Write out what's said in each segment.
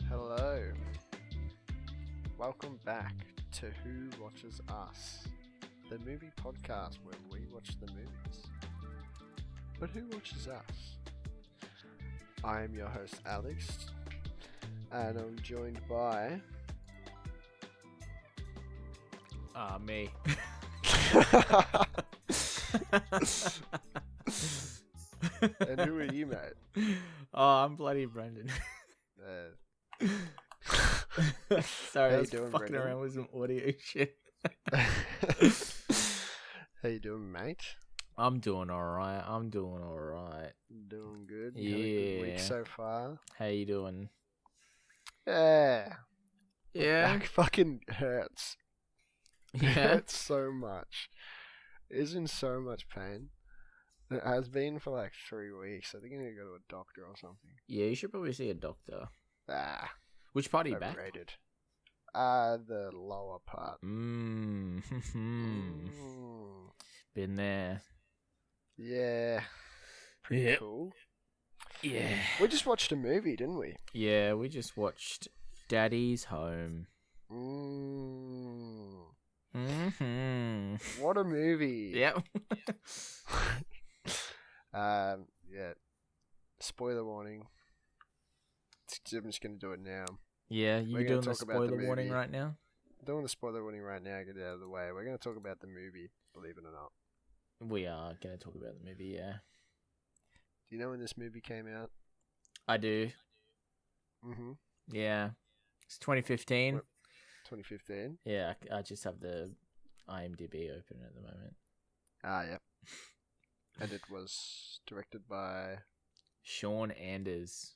Hello. Welcome back to Who Watches Us, the movie podcast where we watch the movies. But who watches us? I am your host, Alex, and I'm joined by... Me. And who are you, mate? Oh, I'm bloody Brendan. Sorry, How I you was doing, fucking Brendan? around with some audio shit. How you doing, mate? I'm doing alright. Doing good. You had a good week Yeah. so far. How you doing? Yeah. Yeah. Back fucking hurts. It Yeah. hurts so much. It's in so much pain. It has been for like 3 weeks. I think I need to go to a doctor or something. Yeah, you should probably see a doctor. Ah, Which part are you back? overrated. The lower part. Mm. Been there. Yeah. Pretty Yep. cool. Yeah. We just watched a movie, didn't we? Yeah, we just watched Daddy's Home. Mm-hmm. What a movie. Yep. Yeah. Spoiler warning. I'm just going to do it now. Yeah, We're you gonna doing the talk about the spoiler warning movie. right now? Doing the spoiler warning right now, get it out of the way. We're going to talk about the movie, believe it or not. We are going to talk about the movie, yeah. Do you know when this movie came out? I do. Mm-hmm. Yeah. It's 2015. 2015. Yeah, I just have the IMDb open at the moment. Ah, yeah. And it was directed by... Sean Anders.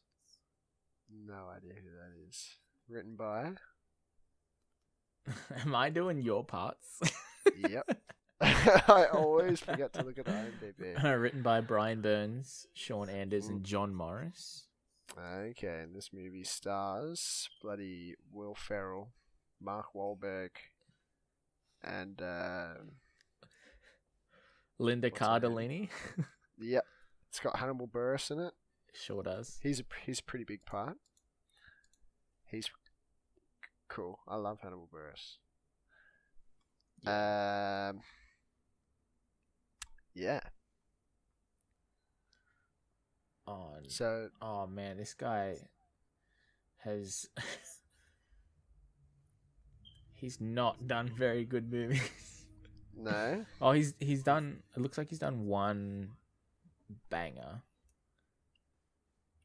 No idea who that is. Written by... Am I doing your parts? Yep. I always forget to look at the IMDb. Written by Brian Burns, Sean Anders, and John Morris. Okay, and this movie stars bloody Will Ferrell, Mark Wahlberg, and Linda What's her name? Cardellini. yep, it's got Hannibal Buress in it. Sure does. He's a pretty big part. He's cool. I love Hannibal Buress. Yeah. So Oh man, this guy has he's not done very good movies. no, Oh, he's done. It looks like he's done one banger,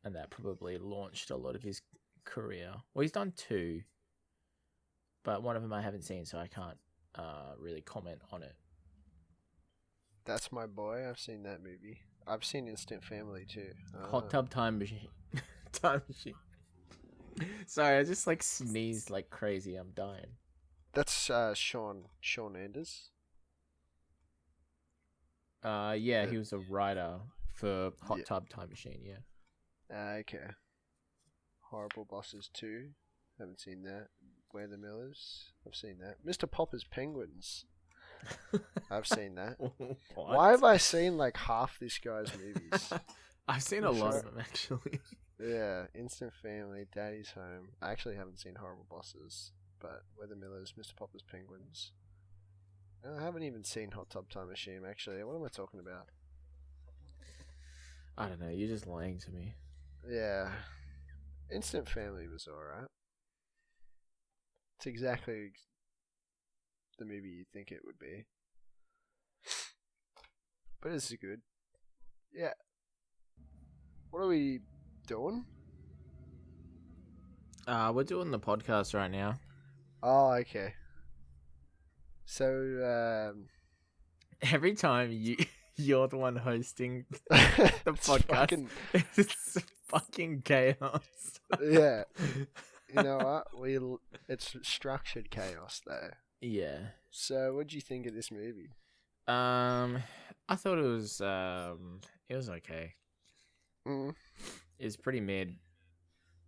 and that probably launched a lot of his career. Well, he's done two, but one of them I haven't seen, so I can't really comment on it. that's my boy. I've seen that movie. I've seen Instant Family too. Hot Tub Time Machine. Time Machine. Sorry, I just like sneezed like crazy. I'm dying. That's Sean Anders. Yeah, he was a writer for Hot Yeah. Tub Time Machine. Yeah. Okay. Horrible Bosses 2. Haven't seen that. Where the Millers. I've seen that. Mr. Popper's Penguins. I've seen that. What? Why have I seen like half this guy's movies? I've seen a lot of them actually. Yeah, Instant Family, Daddy's Home. I actually haven't seen Horrible Bosses, but Where the Millers, Mr. Popper's Penguins. And I haven't even seen Hot Tub Time Machine actually. What am I talking about? I don't know. You're just lying to me. Yeah. Instant Family was alright. It's exactly the movie you'd think it would be. But it's good. Yeah. What are we doing? We're doing the podcast right now. Oh, okay. So, Every time you're the one hosting the the podcast, it's fucking chaos. Yeah. You know what? It's structured chaos though. Yeah. So, what do you think of this movie? I thought it was okay. Mm. It was pretty mid.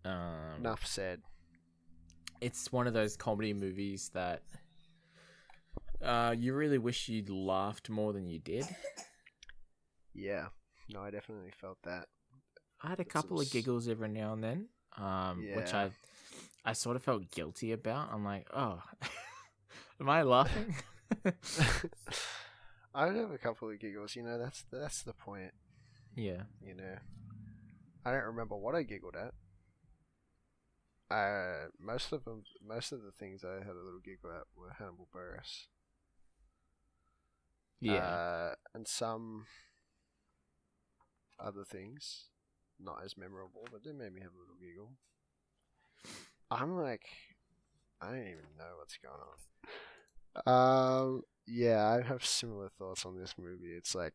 Enough said. it's one of those comedy movies that you really wish you'd laughed more than you did. Yeah. No, I definitely felt that. I had a couple of giggles every now and then, which I sort of felt guilty about. I'm like, oh, am I laughing? I would have a couple of giggles. That's the point. Yeah. I don't remember what I giggled at. Most of the things I had a little giggle at were Hannibal Buress. Yeah. And some other things, not as memorable, but they made me have a little giggle. I'm like, I don't even know what's going on. Yeah, I have similar thoughts on this movie. It's like,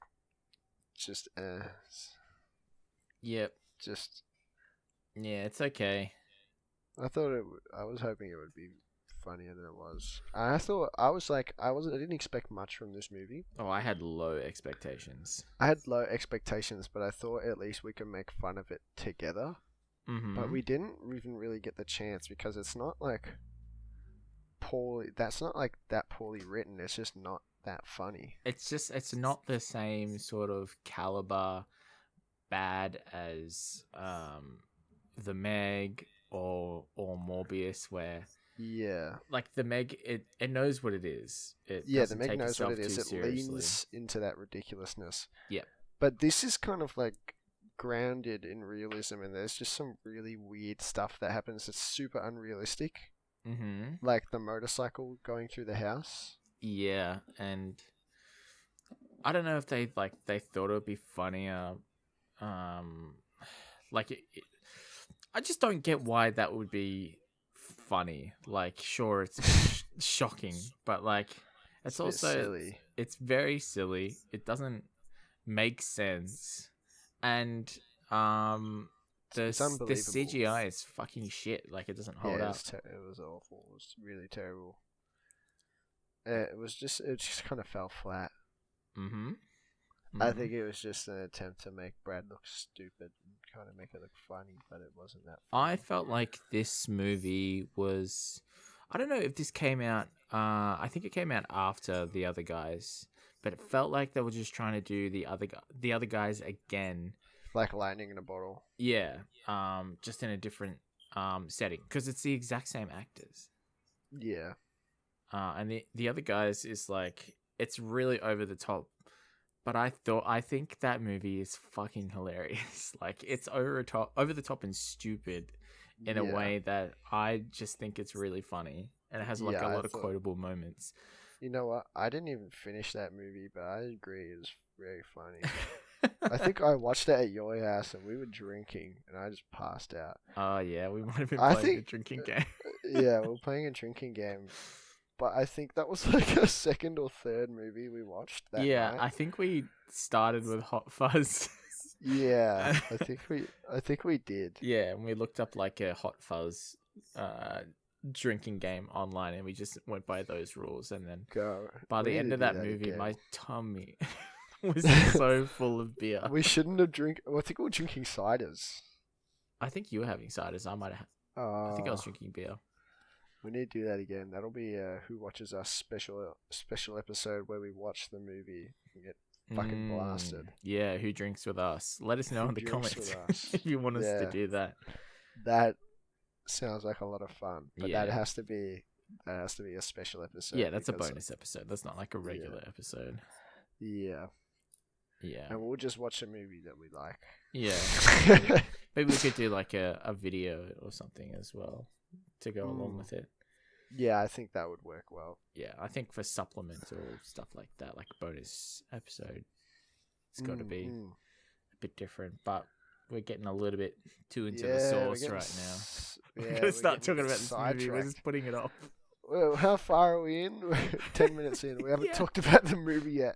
just, Yep. just. Yeah, it's okay. I was hoping it would be funnier than it was. I didn't expect much from this movie. Oh, I had low expectations. I had low expectations, but I thought at least we could make fun of it together. Mm-hmm. But we didn't even really get the chance because it's not like that poorly written. It's just not that funny. It's not the same sort of caliber bad as The Meg or Morbius, where like The Meg, it knows what it is. The Meg knows what it is. It leans into that ridiculousness. Yeah. But this is kind of like grounded in realism, and there's just some really weird stuff that happens that's super unrealistic. Mm-hmm. Like the motorcycle going through the house. Yeah, and I don't know if they thought it would be funnier. I just don't get why that would be funny. Like, sure, it's shocking, but like, it's also silly. It's very silly. It doesn't make sense, and the CGI is fucking shit. Like, it doesn't hold up. It was awful. It was really terrible. It just kind of fell flat. Mm-hmm. I think it was just an attempt to make Brad look stupid and kind of make it look funny, but it wasn't that funny. I felt like this movie was... I don't know if this came out... I think it came out after The Other Guys, but it felt like they were just trying to do The Other Guys again. Like lightning in a bottle. Yeah, just in a different setting, because it's the exact same actors. Yeah. And the Other Guys is like... It's really over the top. But I think that movie is fucking hilarious. Like, it's over the top and stupid in a way that I just think it's really funny. And it has like a lot of quotable moments. You know what? I didn't even finish that movie, but I agree it was very funny. I think I watched it at your house and we were drinking and I just passed out. Oh, yeah. We might have been playing a drinking game. Yeah, we were playing a drinking game. But I think that was like a second or third movie we watched that night. I think we started with Hot Fuzz. Yeah, I think we did. Yeah, and we looked up like a Hot Fuzz drinking game online, and we just went by those rules. And then by the end of that movie, my tummy was so full of beer. We shouldn't have I think we were drinking ciders. I think you were having ciders. I think I was drinking beer. We need to do that again. That'll be a Who Watches Us special episode where we watch the movie and get fucking blasted. Yeah, who drinks with us? Let us know in the comments if you want us to do that. That sounds like a lot of fun. But that has to be a special episode. Yeah, that's a bonus episode. That's not like a regular episode. Yeah. Yeah. And we'll just watch a movie that we like. Yeah. Maybe we could do like a video or something as well to go along with it. Yeah, I think that would work well. Yeah, I think for supplemental stuff like that, like a bonus episode, it's got to be a bit different. But we're getting a little bit too into the sauce right now. We're going to start talking about this movie. We're just putting it off. Well, how far are we in? We're 10 minutes in. We haven't talked about the movie yet.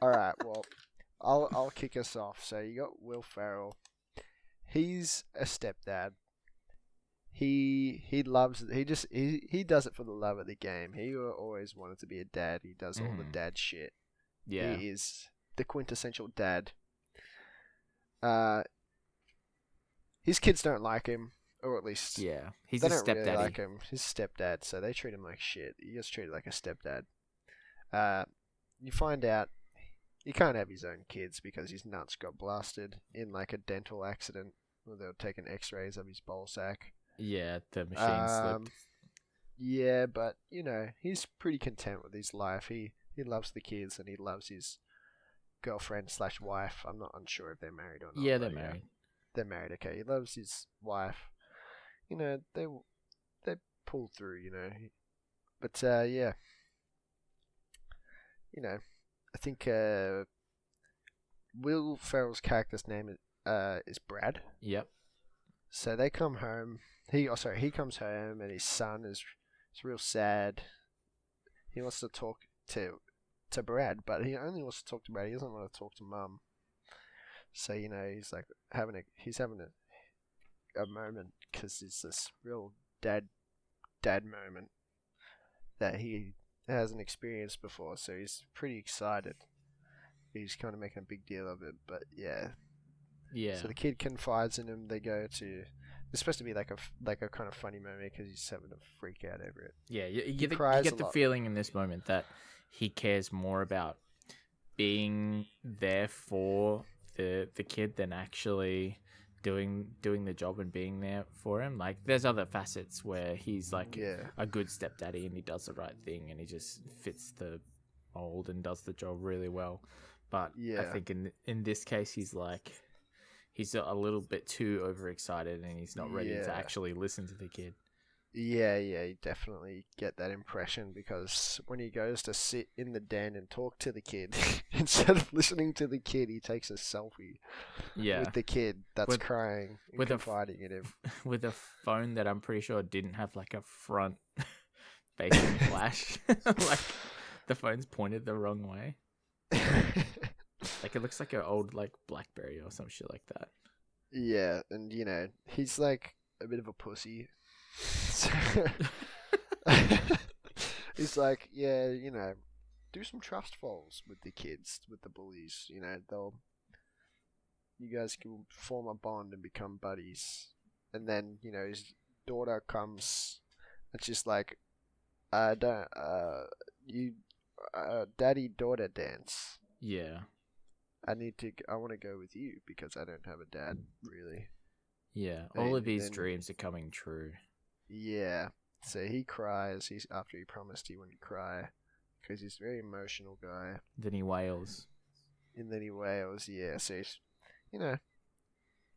All right, well, I'll kick us off. So you got Will Ferrell. He's a stepdad. He does it for the love of the game. He always wanted to be a dad. He does all the dad shit. Yeah. He is the quintessential dad. His kids don't like him. or at least Yeah, he's they a don't really stepdaddy. like him. His stepdad, so they treat him like shit. He gets treated like a stepdad. You find out he can't have his own kids because his nuts got blasted in like a dental accident where they were taking X-rays of his ball sack. Yeah, the machine slipped. Yeah, but you know he's pretty content with his life. He loves the kids and he loves his girlfriend slash wife. I'm not unsure if they're married or not. Yeah, they're married. They're married. Okay, he loves his wife. You know they pull through. You know, but yeah, you know, I think Will Ferrell's character's name is Brad. Yep. So they come home. He comes home and his son is real sad. He wants to talk to Brad, but he only wants to talk to Brad. He doesn't want to talk to Mum. So you know he's like having a moment because it's this real dad moment that he hasn't experienced before. So he's pretty excited. He's kind of making a big deal of it, but yeah. Yeah. So the kid confides in him. They go to. It's supposed to be like a kind of funny moment because he's having a freak out over it. Yeah, you get the feeling in this moment that he cares more about being there for the kid than actually doing the job and being there for him. Like, there's other facets where he's like a good stepdaddy and he does the right thing and he just fits the mold and does the job really well. But I think in this case, he's a little bit too overexcited and he's not ready to actually listen to the kid. Yeah, you definitely get that impression because when he goes to sit in the den and talk to the kid, instead of listening to the kid, he takes a selfie with the kid that's crying and confiding in him. With a phone that I'm pretty sure didn't have like a front facing flash. Like, the phone's pointed the wrong way. Like, it looks like an old like BlackBerry or some shit like that. Yeah, and you know, he's like a bit of a pussy. He's like, yeah, you know, do some trust falls with the kids, with the bullies. You know, you guys can form a bond and become buddies. And then, you know, his daughter comes and she's like, daddy daughter dance. Yeah. I want to go with you because I don't have a dad, really. Yeah, all of his dreams are coming true. Yeah, so he cries. After he promised he wouldn't cry because he's a very emotional guy. Then he wails. Yeah. So he's, you know,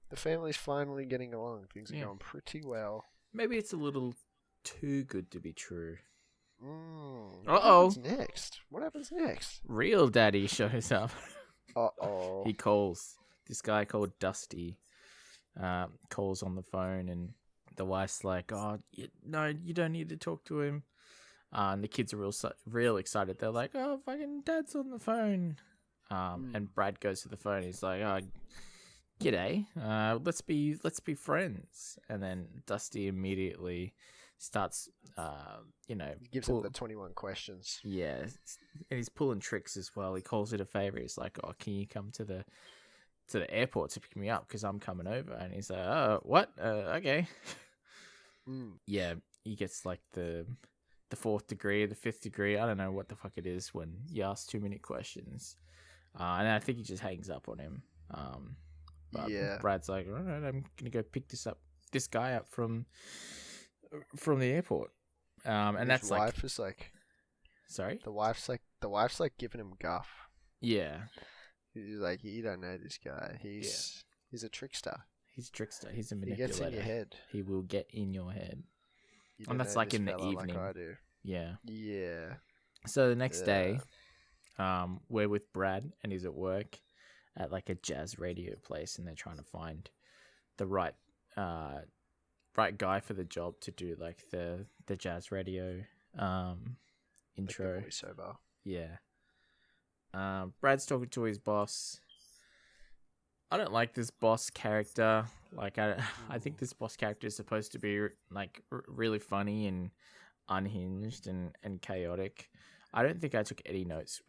the family's finally getting along. Things are going pretty well. Maybe it's a little too good to be true. What happens next? Real daddy shows up. Uh-oh. He calls. This guy called Dusty calls on the phone, and the wife's like, no, you don't need to talk to him. And the kids are real excited. They're like, oh, fucking dad's on the phone. And Brad goes to the phone. He's like, oh, g'day. Let's be friends. And then Dusty immediately starts, gives him the 21 questions. Yeah, and he's pulling tricks as well. He calls it a favor. He's like, "Oh, can you come to the airport to pick me up because I'm coming over?" And he's like, "Oh, what? Okay." Yeah, he gets like the fourth degree, the fifth degree. I don't know what the fuck it is when you ask too many questions. And I think he just hangs up on him. But Brad's like, "All right, I'm gonna go pick this guy up from the airport." And his that's wife is like, sorry, the wife's like giving him guff. Yeah, he's like, you don't know this guy. He's a trickster. He's a trickster. He's a manipulator. He gets in your head. He will get in your head. And that's like in the evening. Like I do. Yeah. Yeah. So the next day, we're with Brad and he's at work at like a jazz radio place, and they're trying to find the right guy for the job to do like the jazz radio intro. Like the voiceover. Yeah. Brad's talking to his boss. I don't like this boss character. Like, I think this boss character is supposed to be like really funny and unhinged and chaotic. I don't think I took any notes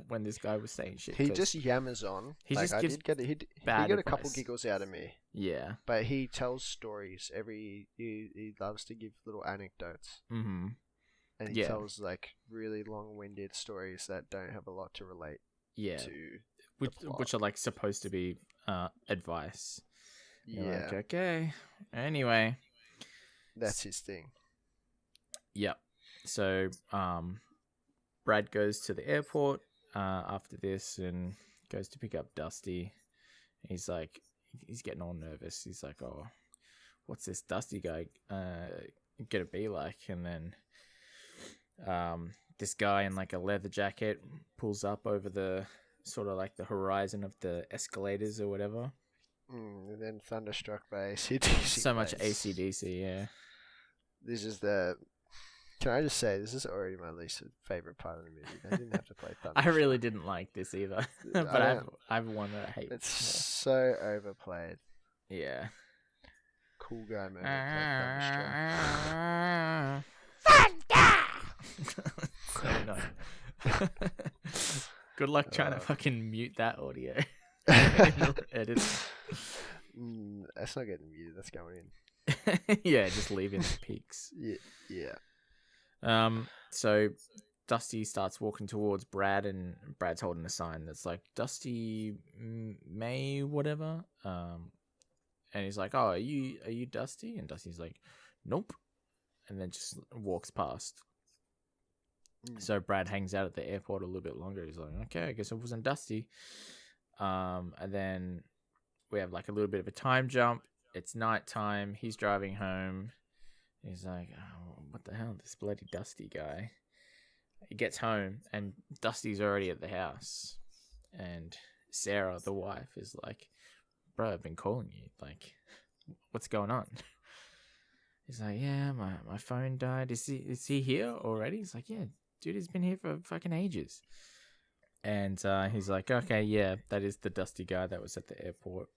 when this guy was saying shit. He just yammers on. He like, just I gives did get he bad got a couple advice. giggles out of me. Yeah. But he tells stories. He loves to give little anecdotes. Mm-hmm. And he tells like really long-winded stories that don't have a lot to relate to which are like supposed to be advice. You're like, Yeah. okay. Anyway. That's his thing. Yep. So Brad goes to the airport after this and goes to pick up Dusty. He's like, he's getting all nervous. He's like, oh, what's this Dusty guy gonna be like? And then this guy in like a leather jacket pulls up over the sort of like the horizon of the escalators or whatever. And then Thunderstruck by AC/DC. So much AC/DC, yeah. This is the... Can I just say, this is already my least favourite part of the movie. They didn't have to play Thunderstruck. I really didn't like this either. But I have one that I hate. It's so overplayed. Yeah. Cool guy moment played Thunderstruck. Good luck trying to fucking mute that audio. Edit. That's not getting muted, that's going in. Yeah, just leaving the peaks. Yeah. So Dusty starts walking towards Brad, and Brad's holding a sign that's like Dusty May whatever. And he's like, "Oh, are you Dusty?" And Dusty's like, "Nope," and then just walks past. So Brad hangs out at the airport a little bit longer. He's like, "Okay, I guess it wasn't Dusty." And then we have like a little bit of a time jump. It's nighttime. He's driving home. He's like, oh, what the hell, this bloody Dusty guy. He gets home, and Dusty's already at the house. And Sarah, the wife, is like, bro, I've been calling you. Like, what's going on? He's like, yeah, my phone died. Is he here already? He's like, yeah, dude, he's been here for fucking ages. And he's like, okay, yeah, that is the Dusty guy that was at the airport.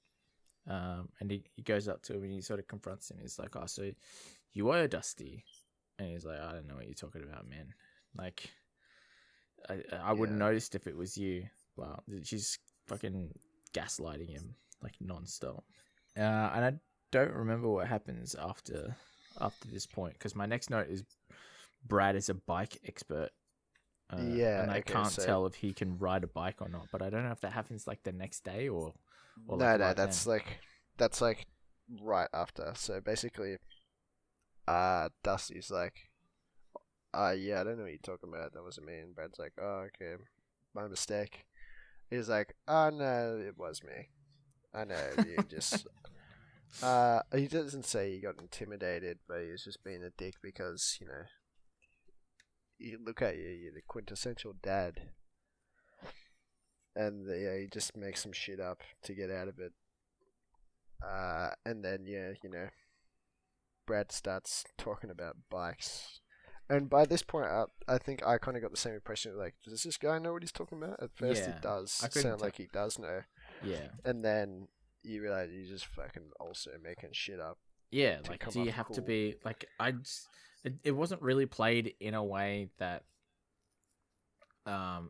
And he goes up to him and he sort of confronts him. He's like, oh, so you were Dusty? And he's like, I don't know what you're talking about, man. Like, I wouldn't noticed if it was you. Wow, she's fucking gaslighting him like nonstop. And I don't remember what happens after this point, because my next note is Brad is a bike expert. And I can't tell if he can ride a bike or not, but I don't know if that happens like the next day or no, right that's then. that's like right after. So basically, Dusty's like, yeah, I don't know what you're talking about. That wasn't me. And Brad's like, oh, okay, my mistake. He's like, oh no, it was me. I know, you just. He doesn't say he got intimidated, but he was just being a dick because, you know, you look at you, you're the quintessential dad. And he just makes some shit up to get out of it. And then, you know, Brad starts talking about bikes. And by this point, I think I kind of got the same impression, like, does this guy know what he's talking about? At first, it does sound like he does know. Yeah. And then you realize he's just fucking also making shit up. Yeah, like, do you have to be, like, it wasn't really played in a way that,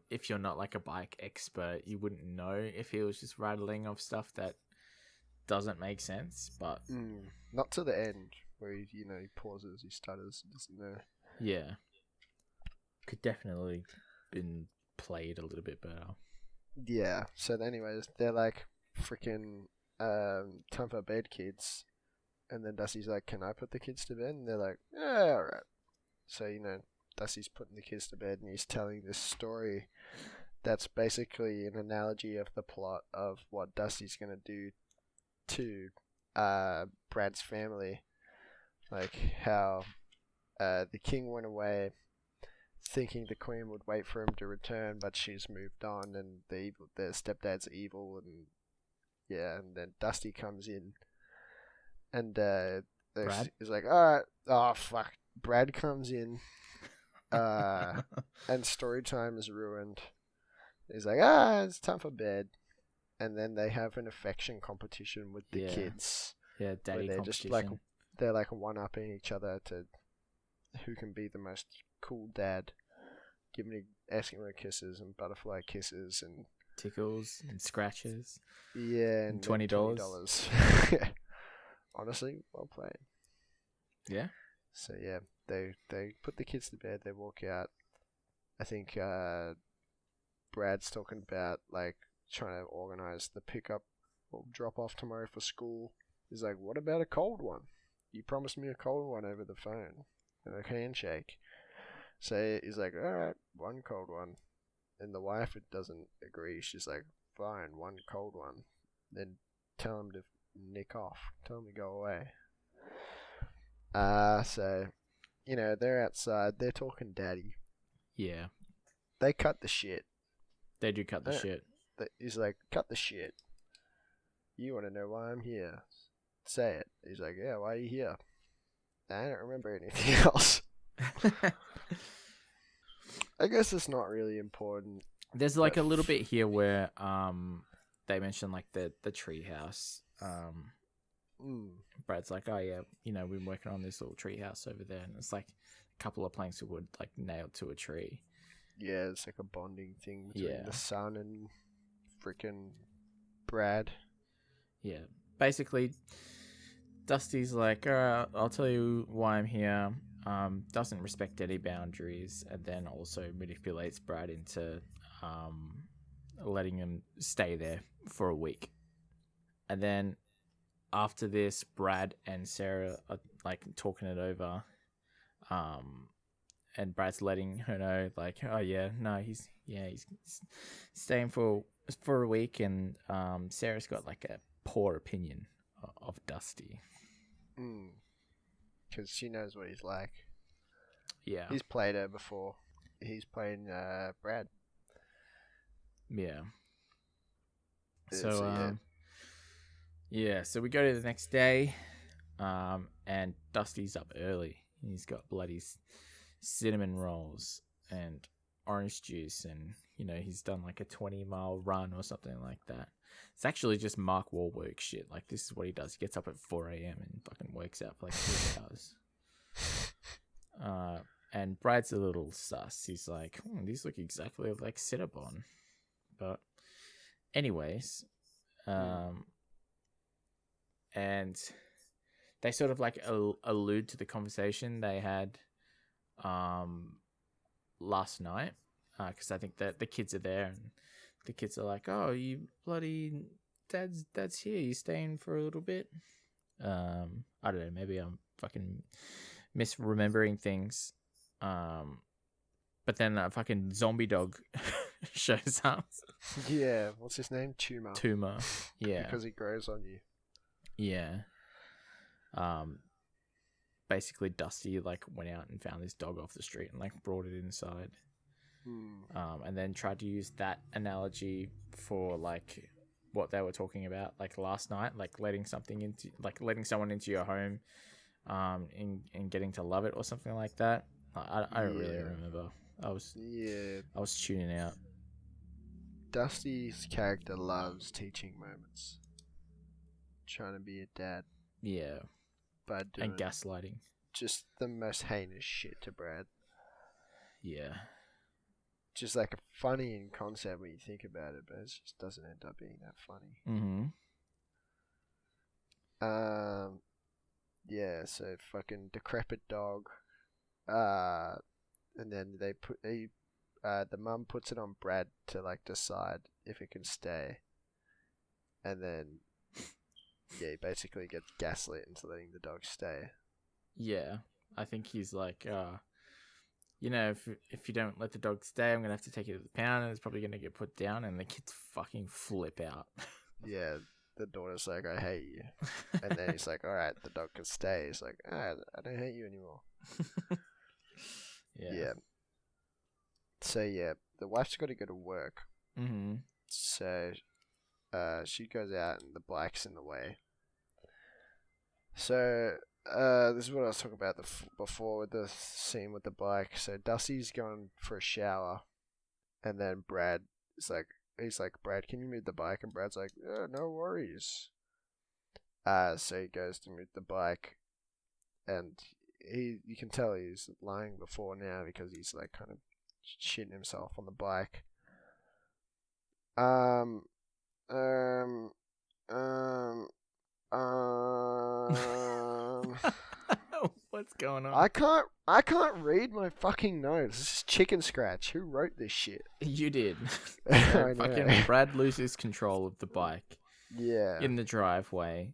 if you're not, like, a bike expert, you wouldn't know if he was just rattling off stuff that doesn't make sense, but... not to the end, where he pauses, he stutters, he doesn't know. Yeah. Could definitely been played a little bit better. Yeah, so anyways, they're like, freaking, time for bed, kids. And then Dusty's like, can I put the kids to bed? And they're like, yeah, alright. So, you know, Dusty's putting the kids to bed and he's telling this story that's basically an analogy of the plot of what Dusty's going to do to Brad's family. Like how the king went away thinking the queen would wait for him to return, but she's moved on and the stepdad's evil, and and then Dusty comes in and he's like, alright, oh fuck, Brad comes in and story time is ruined. He's like, it's time for bed. And then they have an affection competition with the kids. Yeah, daddy they're competition. Just like, they're like one-upping each other to who can be the most cool dad. asking for kisses and butterfly kisses and Tickles and scratches. yeah, And and $20. Yeah. Honestly, well played. Yeah. So yeah, they put the kids to bed. They walk out. I think Brad's talking about like trying to organize the pickup or drop off tomorrow for school. He's like, "What about a cold one? You promised me a cold one over the phone and a handshake." So he's like, "All right, one cold one." And the wife doesn't agree. She's like, "Fine, one cold one." Then tell him to nick off. Tell him to go away. So, they're outside. They're talking daddy. Yeah. They cut the shit. They do cut the shit. He's like, "Cut the shit. You want to know why I'm here? Say it." He's like, "Yeah, why are you here?" I don't remember anything else. I guess it's not really important. There's like a little bit here where they mention like the treehouse. Brad's like, "Oh yeah, we've been working on this little treehouse over there," and it's like a couple of planks of wood like nailed to a tree. Yeah, it's like a bonding thing between the son and freaking Brad. Yeah, basically, Dusty's like, "All right, I'll tell you why I'm here." Doesn't respect any boundaries, and then also manipulates Brad into letting him stay there for a week. And then after this, Brad and Sarah are like talking it over, and Brad's letting her know like, "Oh yeah, no, he's staying for a week," and Sarah's got like a poor opinion of Dusty. Because she knows what he's like. Yeah. He's played her before. He's played Brad. Yeah. So so we go to the next day, and Dusty's up early. He's got bloody cinnamon rolls and orange juice, and he's done like a 20-mile run or something like that. It's actually just Mark Wahlberg shit. Like, this is what he does. He gets up at 4 a.m. and fucking works out for like 3 hours. And Brad's a little sus. He's like, these look exactly like Cinnabon. But anyways, and they sort of like allude to the conversation they had last night, because I think that the kids are there, and the kids are like, "Oh, you bloody dad's here. You staying for a little bit?" I don't know. Maybe I'm fucking misremembering things. But then a fucking zombie dog shows up. Yeah, what's his name? Tumor. Yeah. Because he grows on you. Yeah. Basically Dusty like went out and found this dog off the street and like brought it inside. And then tried to use that analogy for like what they were talking about like last night, like letting someone into your home, and getting to love it or something like that. I don't really remember. I was tuning out. Dusty's character loves teaching moments. Trying to be a dad. Yeah. And gaslighting. Just the most heinous shit to Brad. Yeah. Just like a funny in concept when you think about it, but it just doesn't end up being that funny. Yeah, so fucking decrepit dog. And then the mum puts it on Brad to like decide if it can stay. And then he basically gets gaslit into letting the dog stay. Yeah. I think he's like, if you don't let the dog stay, I'm gonna have to take it to the pound and it's probably gonna get put down, and the kids fucking flip out. Yeah, the daughter's like, "I hate you." And then he's like, "All right, the dog can stay." He's like, I don't hate you anymore. Yeah. So yeah, the wife's got to go to work. So she goes out and the bike's in the way. So this is what I was talking about before with the scene with the bike. So Dusty's going for a shower, and then Brad is like, he's like, "Brad, can you move the bike?" And Brad's like, "Yeah, no worries." So he goes to move the bike, and you can tell he's lying before now because he's like kind of shitting himself on the bike. Um, um, um, What's going on? I can't read my fucking notes. This is chicken scratch. Who wrote this shit? You did. I know. Fucking Brad loses control of the bike Yeah. in the driveway,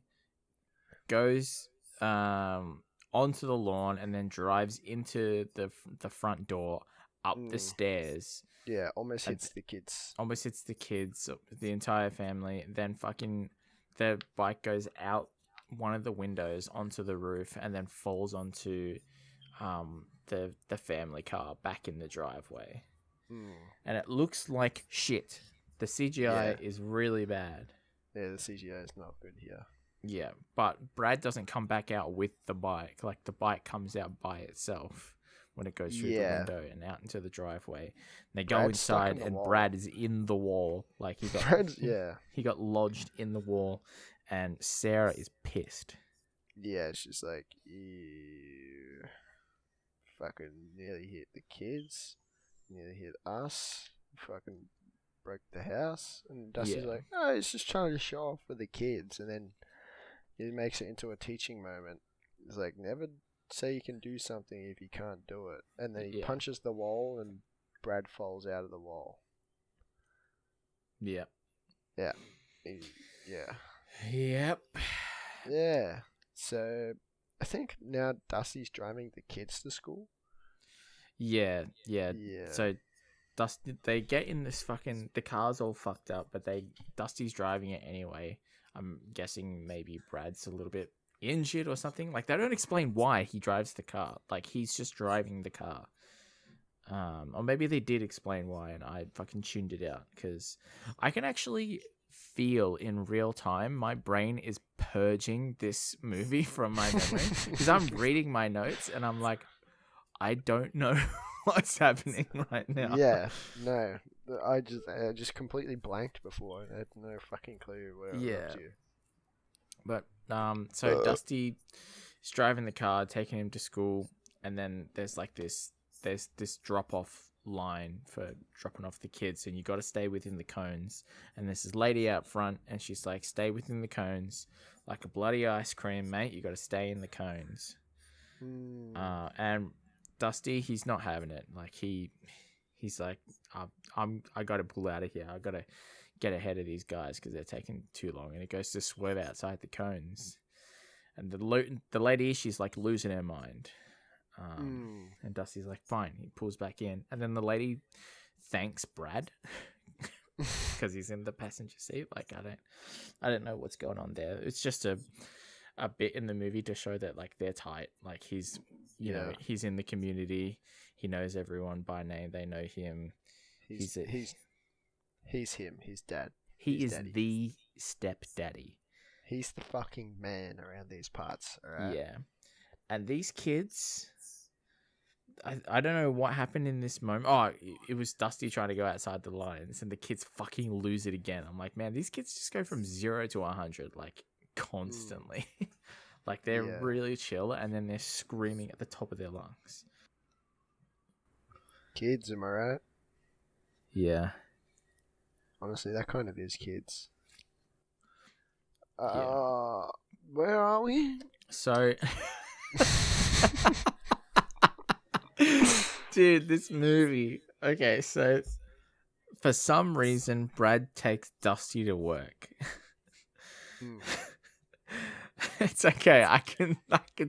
goes onto the lawn, and then drives into the front door, up the stairs. Yeah, almost hits the kids. Almost hits the kids, the entire family. Then fucking the bike goes out one of the windows onto the roof, and then falls onto the family car back in the driveway. And it looks like shit. The CGI is really bad. Yeah, the CGI is not good here. Yeah, but Brad doesn't come back out with the bike. Like, the bike comes out by itself when it goes through the window and out into the driveway. And they go inside, and Brad is in the wall. Like, he got lodged in the wall, and Sarah is pissed. Yeah, she's like, ew. Fucking nearly hit the kids, nearly hit us, fucking broke the house. And Dusty's like, oh, he's just trying to show off for the kids. And then he makes it into a teaching moment. He's like, never say you can do something if you can't do it. And then he punches the wall, and Brad falls out of the wall. Yeah. Yeah. Yep. Yeah. So I think now Dusty's driving the kids to school. Yeah. So they get in this fucking, the car's all fucked up, but Dusty's driving it anyway. I'm guessing maybe Brad's a little bit injured or something. Like, they don't explain why he drives the car. Like, he's just driving the car. Or maybe they did explain why, and I fucking tuned it out, because I can actually feel in real time my brain is purging this movie from my memory, because I'm reading my notes and I'm like, I don't know what's happening right now. Yeah, no, I just completely blanked before. I had no fucking clue where I was to. But so Dusty is driving the car, taking him to school, and then there's this drop off line for dropping off the kids, and you got to stay within the cones. And there's this lady out front, and she's like, stay within the cones like a bloody ice cream, mate. You got to stay in the cones. And Dusty, he's not having it. Like, he's like, I got to pull out of here. I got to get ahead of these guys because they're taking too long. And it goes to swerve outside the cones, and the lady, she's like losing her mind. And Dusty's like, fine. He pulls back in, and then the lady thanks Brad because he's in the passenger seat. Like, I don't know what's going on there. It's just a bit in the movie to show that, like, they're tight. Like, he's you know, he's in the community. He knows everyone by name. They know him. He's him. His dad. He is the stepdaddy. He's the fucking man around these parts. All right? Yeah. And these kids, I don't know what happened in this moment. Oh, it was Dusty trying to go outside the lines, and the kids fucking lose it again. I'm like, man, these kids just go from 0 to 100, like, constantly. Like, they're really chill, and then they're screaming at the top of their lungs. Kids, am I right? Yeah. Honestly, that kind of is kids. Where are we? So... Dude, this movie. Okay, so for some reason Brad takes Dusty to work. It's okay. I can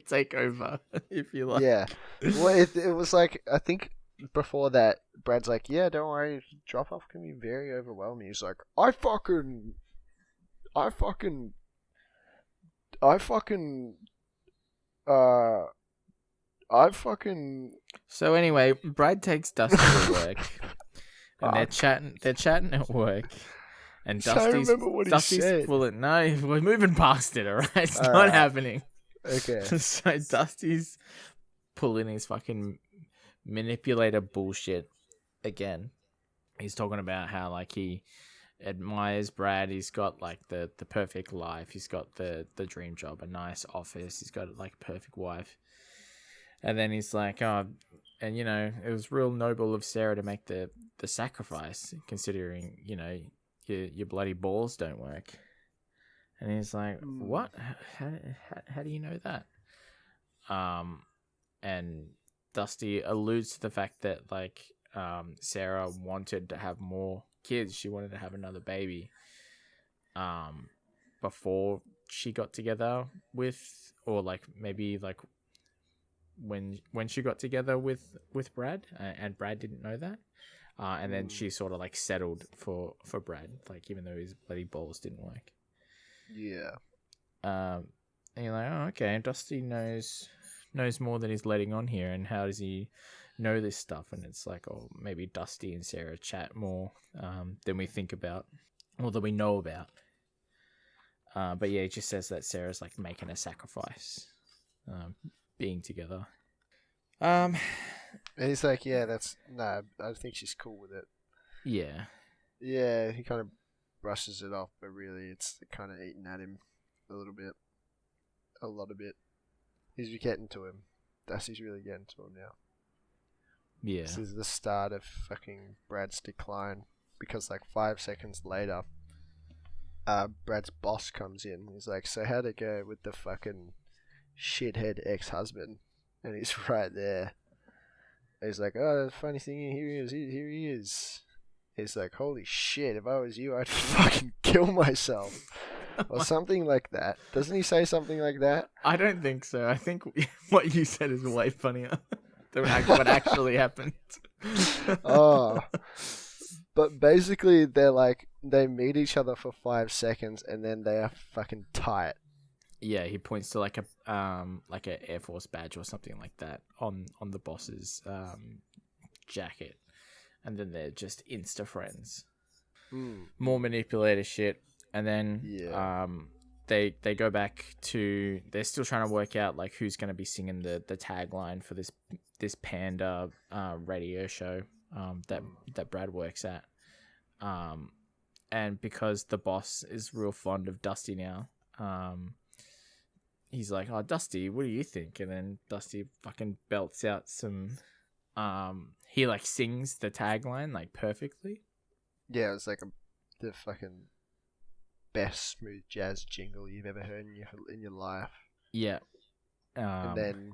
take over if you like. Yeah. Well, it was like, I think before that, Brad's like, yeah, don't worry, drop off can be very overwhelming. He's like, I fucking So anyway, Brad takes Dusty to work, and they're chatting at work, and Dusty's pulling. No, we're moving past it. All right, it's not happening. Okay. So Dusty's pulling his fucking manipulator bullshit again. He's talking about how, like, he admires Brad. He's got, like, the perfect life. He's got the dream job, a nice office. He's got, like, a perfect wife. And then he's like, oh, And, you know, it was real noble of Sarah to make the sacrifice, considering, you know, your bloody balls don't work. And he's like, what? How do you know that? And Dusty alludes to the fact that, like, Sarah wanted to have more kids. She wanted to have another baby before she got together with, or like maybe like when she got together with Brad, and Brad didn't know that. And then she sort of like settled for Brad, like even though his bloody balls didn't work. Yeah. And you're like, oh, okay, Dusty knows more than he's letting on here, and how does he know this stuff? And it's like, oh, maybe Dusty and Sarah chat more than we think about, or that we know about. But yeah, it just says that Sarah's like making a sacrifice, being together. And he's like, yeah, I think she's cool with it. Yeah. Yeah, he kind of brushes it off, but really it's kind of eating at him a little bit. A lot of bit. He's getting to him. Dusty's really getting to him now. Yeah. This is the start of fucking Brad's decline, because like 5 seconds later, Brad's boss comes in. He's like, so how'd it go with the fucking shithead ex-husband? And he's right there. He's like, oh, the funny thing, here he is. He's like, holy shit, if I was you, I'd fucking kill myself. Or something like that. Doesn't he say something like that? I don't think so. I think what you said is way funnier than what actually happened. Oh. But basically, they meet each other for 5 seconds, and then they are fucking tight. Yeah, he points to like an Air Force badge or something like that on the boss's jacket, and then they're just insta friends. More manipulator shit, and then they go back to, they're still trying to work out like who's going to be singing the tagline for this Panda radio show that Brad works at, and because the boss is real fond of Dusty now, he's like, oh, Dusty, what do you think? And then Dusty fucking belts out some, he like sings the tagline like perfectly. Yeah, it's like the fucking best smooth jazz jingle you've ever heard in your life. Yeah. And then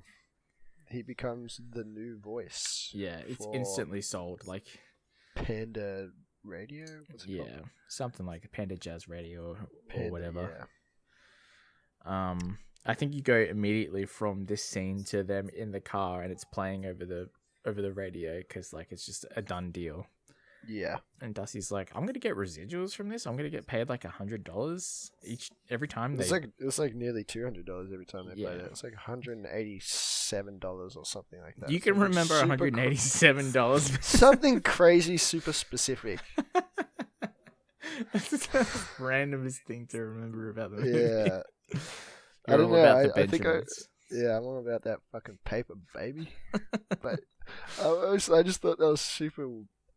he becomes the new voice. Yeah, it's instantly sold. Like Panda Radio? What's it called? Something like Panda Jazz Radio Panda, or whatever. Yeah. I think you go immediately from this scene to them in the car, and it's playing over the radio because like it's just a done deal. Yeah. And Dusty's like, I'm gonna get residuals from this. I'm gonna get paid like $100 every time. It's like nearly $200 every time they play it. It's like $187 or something like that. You can remember $187. Something crazy, super specific. That's the randomest thing to remember about the movie. Yeah. I don't know. I think I'm all about that fucking paper, baby. But I just thought that was super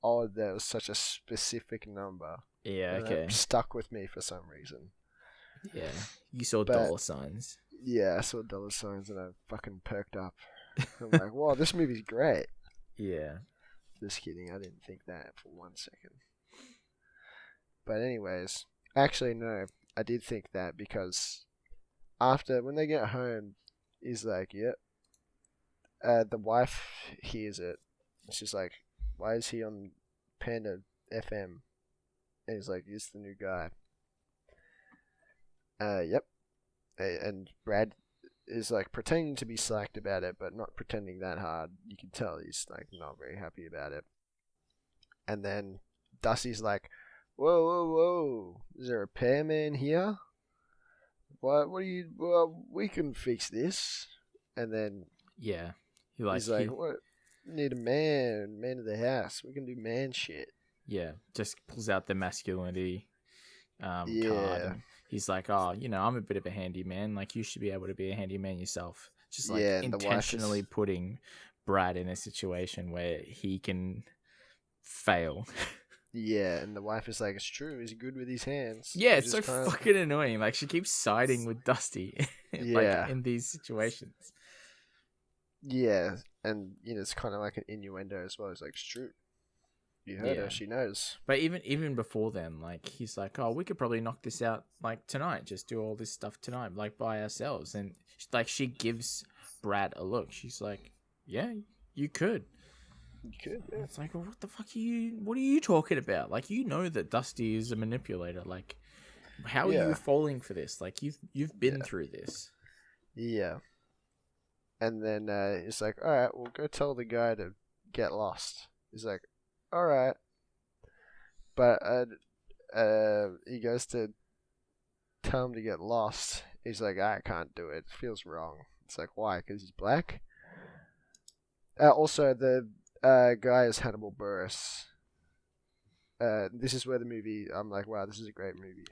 odd that it was such a specific number. Yeah, and okay. It stuck with me for some reason. Yeah. You saw dollar signs. Yeah, I saw dollar signs and I fucking perked up. I'm like, wow, this movie's great. Yeah. Just kidding, I didn't think that for 1 second. But anyways, actually no, I did think that because when they get home, he's like, yep. The wife hears it. She's like, why is he on Panda FM? And he's like, he's the new guy. Yep. And Brad is like pretending to be slacked about it, but not pretending that hard. You can tell he's like not very happy about it. And then Dusty's like, whoa, whoa, whoa. Is there a repairman here? Well, we can fix this. And then yeah, he's like, what? Need a man of the house. We can do man shit. Yeah, just pulls out the masculinity card. And he's like, oh, I'm a bit of a handyman. Like, you should be able to be a handyman yourself. Just like intentionally putting Brad in a situation where he can fail. Yeah, and the wife is like, it's true, he's good with his hands. Yeah, it's so fucking annoying. Like, she keeps siding with Dusty in these situations. Yeah, and it's kind of like an innuendo as well. It's like, it's true. You heard Yeah. her. She knows. But even before then, like he's like, oh, we could probably knock this out like tonight. Just do all this stuff tonight, like by ourselves. And like she gives Brad a look. She's like, yeah, you could. You could. Yeah. It's like, well, what the fuck are you? What are you talking about? Like, you know that Dusty is a manipulator. Like, how are you falling for this? Like, you've been through this. Yeah. And then he's like, all right, we'll go tell the guy to get lost. He's like, all right. But he goes to tell him to get lost. He's like, I can't do it. It feels wrong. It's like, why? Because he's black? Also, the guy is Hannibal Buress. This is where the movie, I'm like, wow, this is a great movie.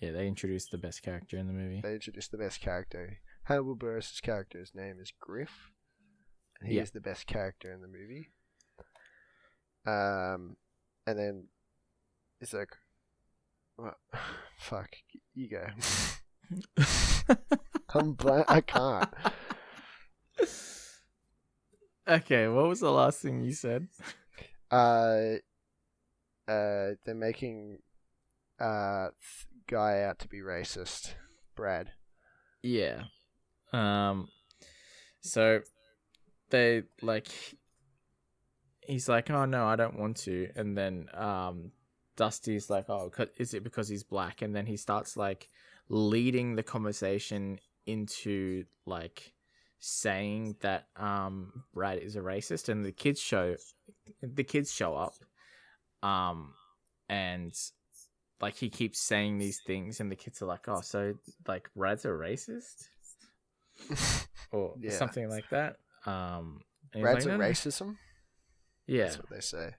Yeah, they introduced the best character in the movie. They introduced the best character. Hannibal Buress' character's name is Griff. And he is the best character in the movie. And then it's like, what? Fuck, you go. I'm blank. I can't. Okay, what was the last thing you said? They're making guy out to be racist, Brad. Yeah. So they like he's like, oh no, I don't want to, and then Dusty's like, oh, is it because he's black? And then he starts like leading the conversation into like saying that Brad is a racist, and the kids show up, and like he keeps saying these things, and the kids are like, oh, so like Brad's a racist, or something like that. Brad's like, a racism. Yeah, that's what they say.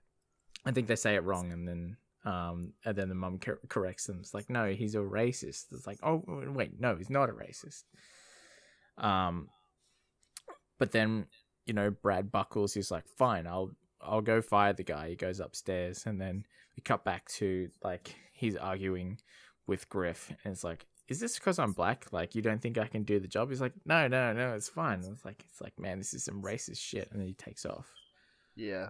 I think they say it wrong, and then the mum corrects them. It's like, no, he's a racist. It's like, oh wait, no, he's not a racist. But then Brad buckles. He's like, fine, I'll go fire the guy. He goes upstairs, and then we cut back to like he's arguing with Griff, and it's like, is this because I'm black? Like, you don't think I can do the job? He's like, no, it's fine. It's like, man, this is some racist shit, and then he takes off. Yeah.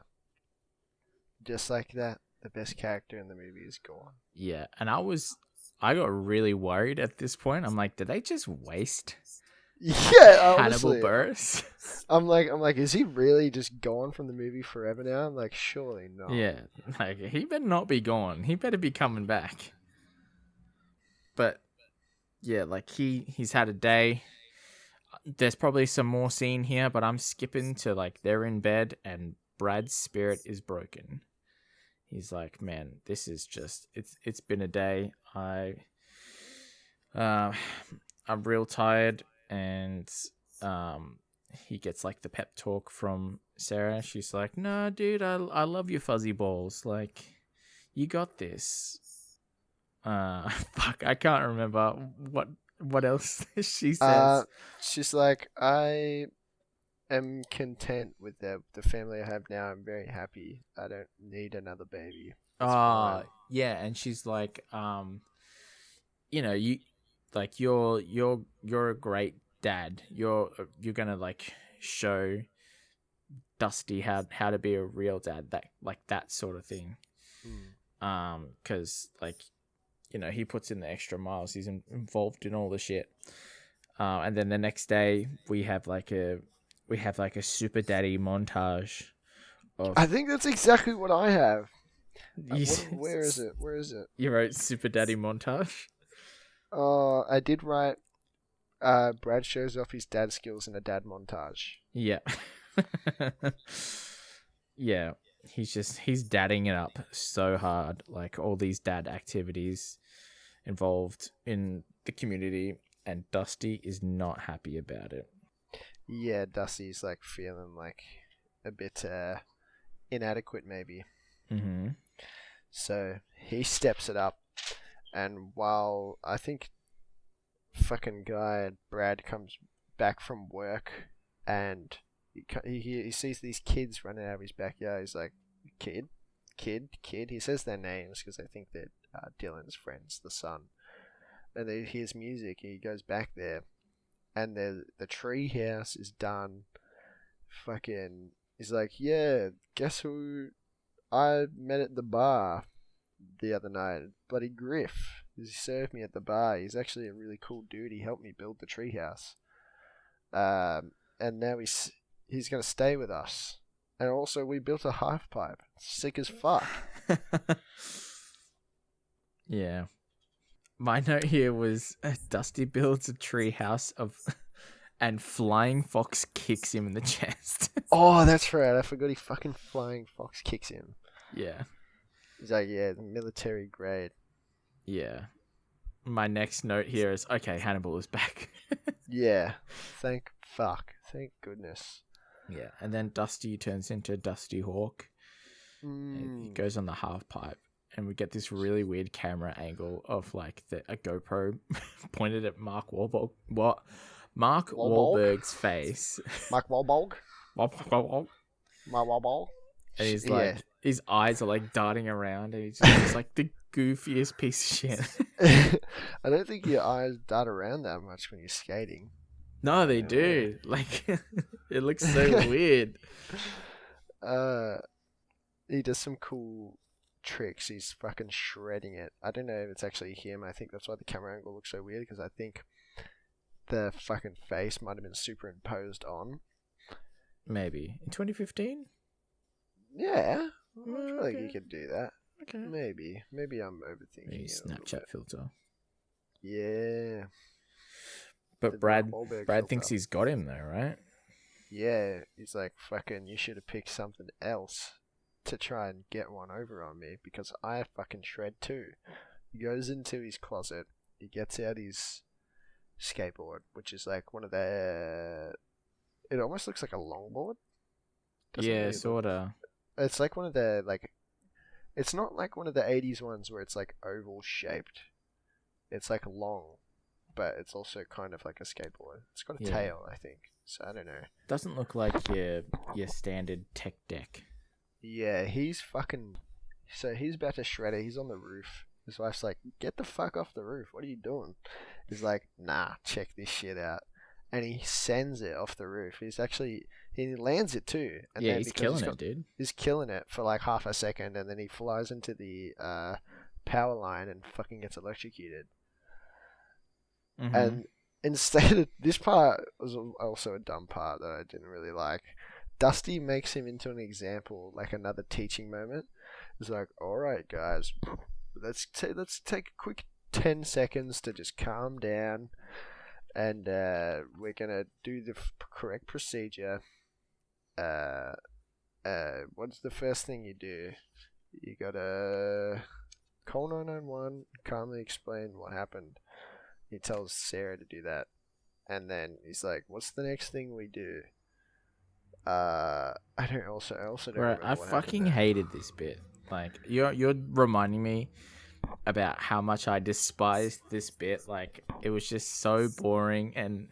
Just like that, the best character in the movie is gone. Yeah, and I got really worried at this point. I'm like, did they just waste Hannibal Buress? I'm like, is he really just gone from the movie forever now? I'm like, surely not. Yeah, like he better not be gone. He better be coming back. But yeah, like he's had a day. There's probably some more scene here, but I'm skipping to like they're in bed and Brad's spirit is broken. He's like, man, this is just it's been a day. I'm real tired, and he gets like the pep talk from Sarah. She's like, nah, dude, I love you, fuzzy balls. Like, you got this. Fuck, I can't remember what else she says. She's like, I am content with the family I have now. I'm very happy. I don't need another baby. Yeah, and she's like, you like you're a great dad. You're gonna like show Dusty how to be a real dad, that sort of thing. Because like he puts in the extra miles. He's involved in all the shit. And then the next day we have like a super daddy montage. I think that's exactly what I have. Where is it? You wrote super daddy montage? I did write Brad shows off his dad skills in a dad montage. Yeah. Yeah. He's dadding it up so hard. Like all these dad activities involved in the community, and Dusty is not happy about it. Yeah, Dusty's like feeling like a bit inadequate maybe. Mm-hmm. So he steps it up, and while I think fucking guy Brad comes back from work, and he sees these kids running out of his backyard. He's like, kid. He says their names because I think they're Dylan's friends, the son. And he hears music. He goes back there, and the tree house is done. fucking, he's like, yeah, guess who I met at the bar the other night? Bloody Griff. He served me at the bar. He's actually a really cool dude. He helped me build the treehouse. And now he's gonna stay with us. And also, we built a half pipe. Sick as fuck. Yeah. My note here was Dusty builds a treehouse and Flying Fox kicks him in the chest. Oh, that's right. I forgot he fucking Flying Fox kicks him. Yeah. He's like, yeah, military grade. Yeah. My next note here is, okay, Hannibal is back. Yeah. Thank fuck. Thank goodness. Yeah. And then Dusty turns into Dusty Hawk. And he goes on the half pipe. And we get this really weird camera angle of like a GoPro pointed at Mark Wahlberg. What? Mark Wahlberg's face. Mark Wahlberg? Mark Wahlberg? And he's like, his eyes are like darting around, and he's just like the goofiest piece of shit. I don't think your eyes dart around that much when you're skating. No, they do. Like, it looks so weird. He does some cool tricks. He's fucking shredding it. I don't know if it's actually him. I think that's why the camera angle looks so weird, because I think the fucking face might have been superimposed on. Maybe. In 2015? Yeah. I feel like you could do that. Okay. Maybe. Maybe I'm overthinking Maybe it. Snapchat filter. Yeah. But The Brad Wahlberg thinks filter. he's got him though, right? Yeah. He's like, fucking, you should have picked something else to try and get one over on me, because I fucking shred too. He goes into his closet. He gets out his skateboard, which is like one of the... It almost looks like a longboard. Doesn't Yeah, really sorta. It's like one of the, like... It's not like one of the 80s ones where it's like oval shaped. It's like long, but it's also kind of like a skateboard. It's got a tail, I think. So I don't know. Doesn't look like your standard tech deck. Yeah, he's fucking... So he's about to shred it. He's on the roof. His wife's like, get the fuck off the roof. What are you doing? He's like, nah, check this shit out. And he sends it off the roof. He lands it too. And Yeah, then he's because killing it, dude. He's killing it for like half a second, and then he flies into the power line and fucking gets electrocuted. Mm-hmm. And instead of... This part was also a dumb part that I didn't really like. Dusty makes him into an example, like another teaching moment. It's like, alright guys, let's take a quick 10 seconds to just calm down, and we're gonna do the correct procedure. What's the first thing you do? You gotta call 911, calmly explain what happened. He tells Sarah to do that, and then he's like, what's the next thing we do? I also don't Right, remember I what fucking happened there. hated this bit. Like, you're reminding me about how much I despised this bit. Like, it was just so boring and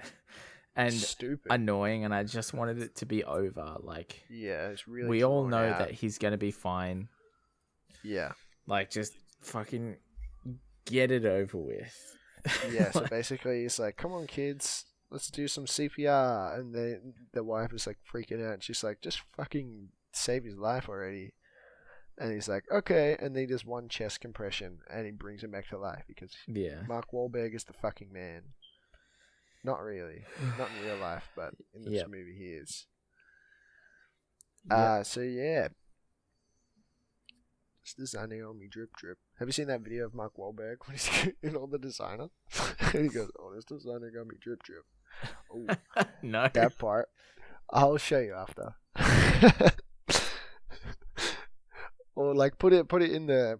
Stupid. annoying, and I just wanted it to be over. Like, Yeah, it's really... we all drawn know out. that he's gonna be fine. Yeah. Like, just fucking get it over with. Yeah, so basically he's like, come on kids, let's do some CPR. And then the wife is like freaking out. She's like, just fucking save his life already. And he's like, okay. And then he does one chest compression and he brings him back to life, because Yeah. Mark Wahlberg is the fucking man. Not really. Not in real life, but in this Yep. movie he is. Yep. So yeah. It's designing on me drip drip. Have you seen that video of Mark Wahlberg when he's in all the designer? And he goes, oh, this designer got me drip drip. Oh, No. that part. I'll show you after. Or like put it in the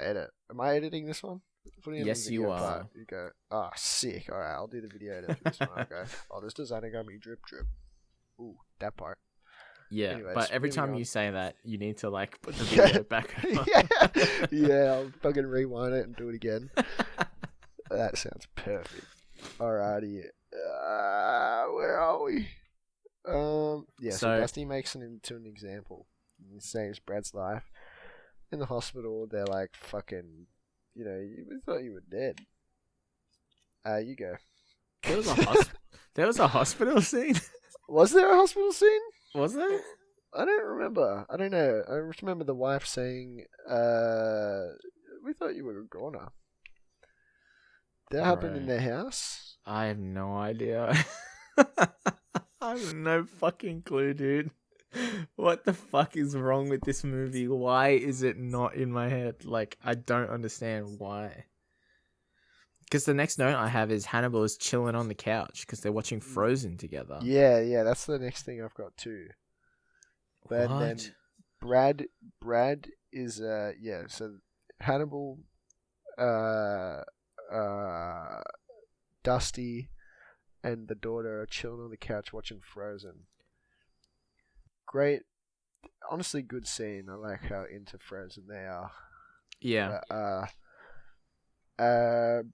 edit. Am I editing this one? Put it in Yes, the you video are. part. You go, oh, sick. All right, I'll do the video edit for this one. Okay. Oh, this designer got me drip drip. Ooh, that part. Yeah, Anyways, but every moving time on. you say that, you need to like put the Yeah. video back on. Yeah, I'll fucking rewind it and do it again. That sounds perfect. Alrighty. Where are we? Yeah, so So- Dusty makes him into an example. He saves Brad's life. In the hospital, they're like, fucking, we thought you were dead. You go. There was a hospital scene. Was there a hospital scene? Was it? I don't remember. I don't know. I just remember the wife saying, we thought you were a goner. That happened in Bro, their house? I have no idea. I have no fucking clue, dude. What the fuck is wrong with this movie? Why is it not in my head? Like, I don't understand why. Because the next note I have is Hannibal is chilling on the couch because they're watching Frozen together. Yeah, that's the next thing I've got too. But What? then Brad is so Hannibal, Dusty, and the daughter are chilling on the couch watching Frozen. Great, honestly, good scene. I like how into Frozen they are. Yeah.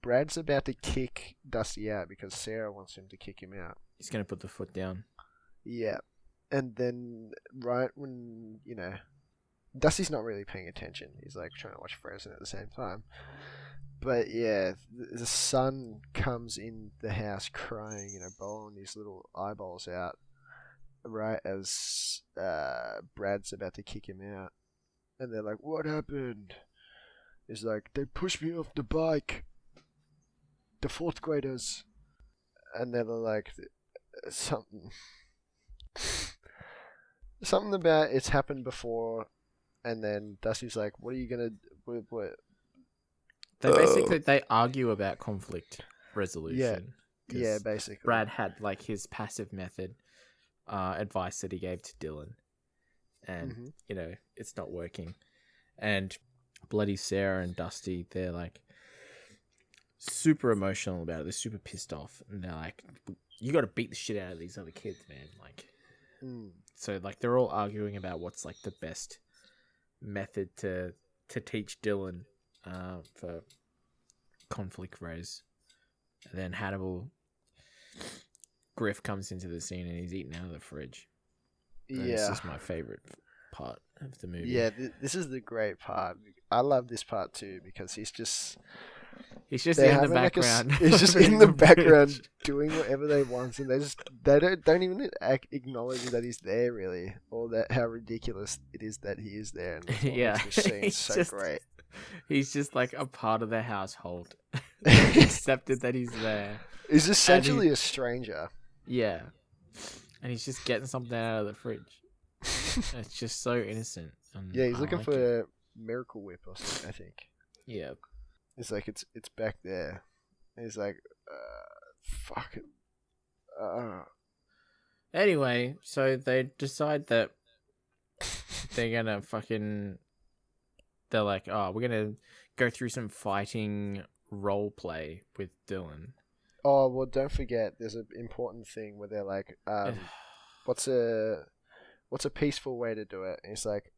Brad's about to kick Dusty out because Sarah wants him to kick him out. He's going to put the foot down. Yeah. And then, right when, Dusty's not really paying attention. He's like trying to watch Frozen at the same time. But yeah, the son comes in the house crying, bawling his little eyeballs out, right as Brad's about to kick him out. And they're like, "What happened?" He's like, "They pushed me off the bike. The fourth graders." And they're like, something about it's happened before. And then Dusty's like, "What are you gonna? What?" They argue about conflict resolution. Yeah, basically. Brad had like his passive method advice that he gave to Dylan, and it's not working. And bloody Sarah and Dusty, they're like super emotional about it. They're super pissed off, and they're like, "You got to beat the shit out of these other kids, man!" Like, so like they're all arguing about what's like the best method to teach Dylan for conflict raise. And then Griff comes into the scene and he's eating out of the fridge. And this is my favorite part of the movie. Yeah, this is the great part. I love this part too because he's just in the background. He's just in the background doing whatever they want, and they don't even acknowledge that he's there really, or that how ridiculule it is that he is there. And yeah, it's so great. He's just like a part of the household. Accepted that he's there. He's essentially a stranger. Yeah, and he's just getting something out of the fridge. It's just so innocent. Yeah, he's looking for a Miracle Whip or something, I think. Yeah. It's like it's back there. And he's like, fuck it. Anyway, so they decide that they're gonna they're like, oh, we're gonna go through some fighting role play with Dylan. Oh, well, don't forget, there's an important thing where they're like, what's a peaceful way to do it? And it's like,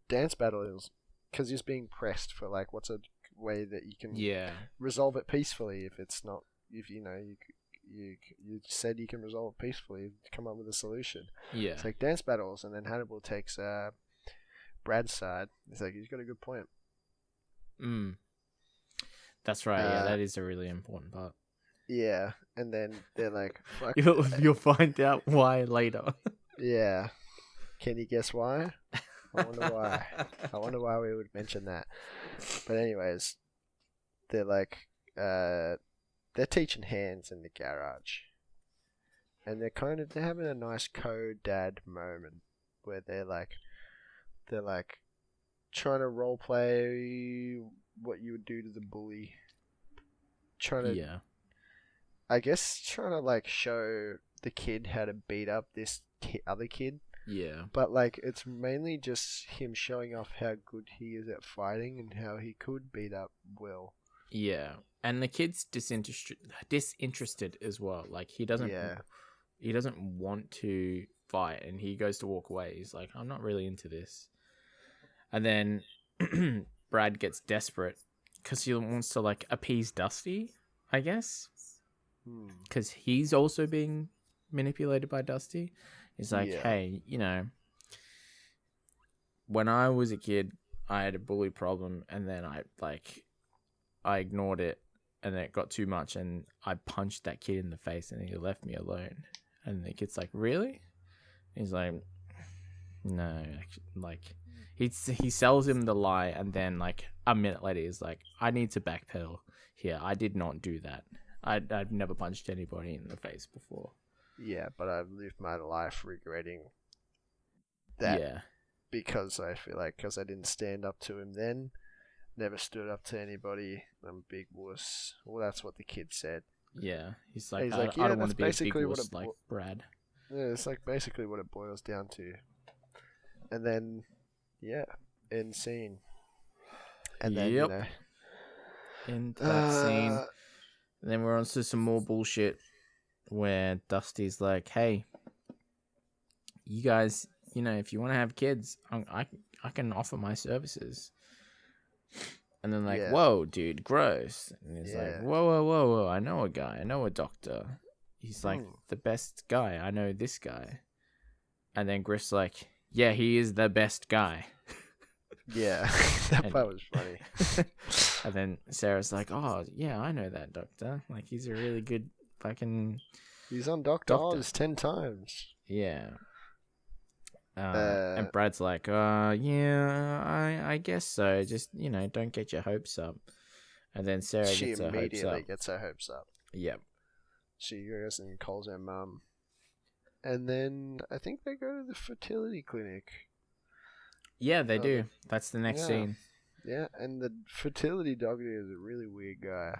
dance battles, because he's being pressed for like, what's a way that you can resolve it peacefully if it's not, if you said you can resolve it peacefully, come up with a solution. Yeah. It's like dance battles, and then Hannibal takes Brad's side. It's like, he's got a good point. That's right, yeah, that is a really important part. Yeah, and then they're like, fuck. You'll find out why later. Yeah. Can you guess why? I wonder why. I wonder why we would mention that. But anyways, they're like, they're teaching hands in the garage. And they're having a nice co-dad moment where they're like trying to role play what you would do to the bully. Trying to like show the kid how to beat up this other kid. Yeah. But like it's mainly just him showing off how good he is at fighting and how he could beat up Will. Yeah. And the kid's disinterested as well. Like he doesn't want to fight, and he goes to walk away. He's like, I'm not really into this. And then Brad gets desperate because he wants to like appease Dusty, I guess. Because he's also being manipulated by Dusty. He's like, hey, when I was a kid, I had a bully problem, and then I ignored it, and then it got too much, and I punched that kid in the face, and he left me alone. And the kid's like, really? He's like, no, like he sells him the lie, and then like a minute later, he's like, I need to backpedal here. I did not do that. I've never punched anybody in the face before. Yeah, but I've lived my life regretting that. Yeah. Because I feel like, because I didn't stand up to him then, never stood up to anybody, I'm a big wuss. Well, that's what the kid said. Yeah. He's like, He's I, like, I yeah, don't want to that's be a big basically what wuss it like Brad. Yeah, it's like basically what it boils down to. And then, yeah, end scene. And then, Yep. you know. In that scene. And then we're on to some more bullshit where Dusty's like, hey, you guys, you know, if you want to have kids, I can offer my services. And then like, Yeah. whoa, dude, gross. And he's like, Yeah. whoa, I know a guy. I know a doctor. He's like, the best guy. I know this guy. And then Griff's like, yeah, he is the best guy. Yeah, that part was funny. And then Sarah's like, oh, yeah, I know that doctor. Like, he's a really good fucking... He's on Dr. Oz 10 times. Yeah. And Brad's like, yeah, I guess so. Just, you know, don't get your hopes up. And then Sarah gets her hopes up. She immediately gets her hopes up. Yep. She goes and calls her mum. And then I think they go to the fertility clinic. Yeah, they do. That's the next scene. Yeah, and the fertility doctor is a really weird guy.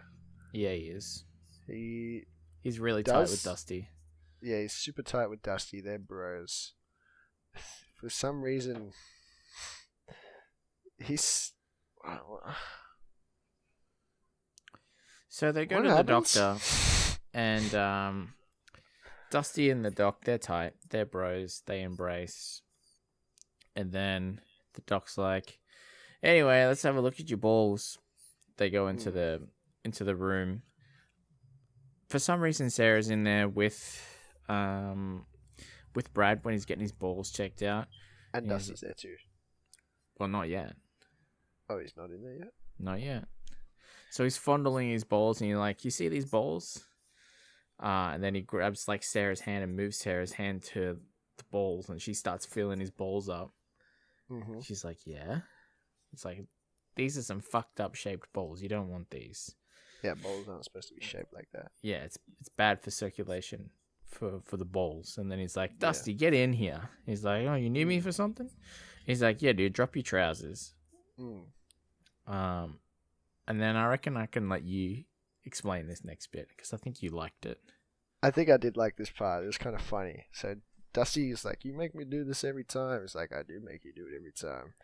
Yeah, he is. He's really tight with Dusty. Yeah, he's super tight with Dusty. They're bros. For some reason, he's... So they go to the doctor, and Dusty and the doc, they're tight. They're bros. They embrace. And then the doc's like, anyway, let's have a look at your balls. They go into the room. For some reason, Sarah's in there with Brad when he's getting his balls checked out. And Dusty's there too. Well, not yet. Oh, he's not in there yet? Not yet. So he's fondling his balls, and you're like, you see these balls? And then he grabs like Sarah's hand and moves Sarah's hand to the balls, and she starts feeling his balls up. Mm-hmm. She's like, yeah. It's like, these are some fucked up shaped balls. You don't want these. Yeah, balls aren't supposed to be shaped like that. Yeah, it's bad for circulation for the balls. And then he's like, Dusty, get in here. He's like, oh, you need me for something? He's like, yeah, dude, drop your trousers. And then I reckon I can let you explain this next bit, because I think you liked it. I think I did like this part. It was kind of funny. So Dusty is like, you make me do this every time. It's like, I do make you do it every time.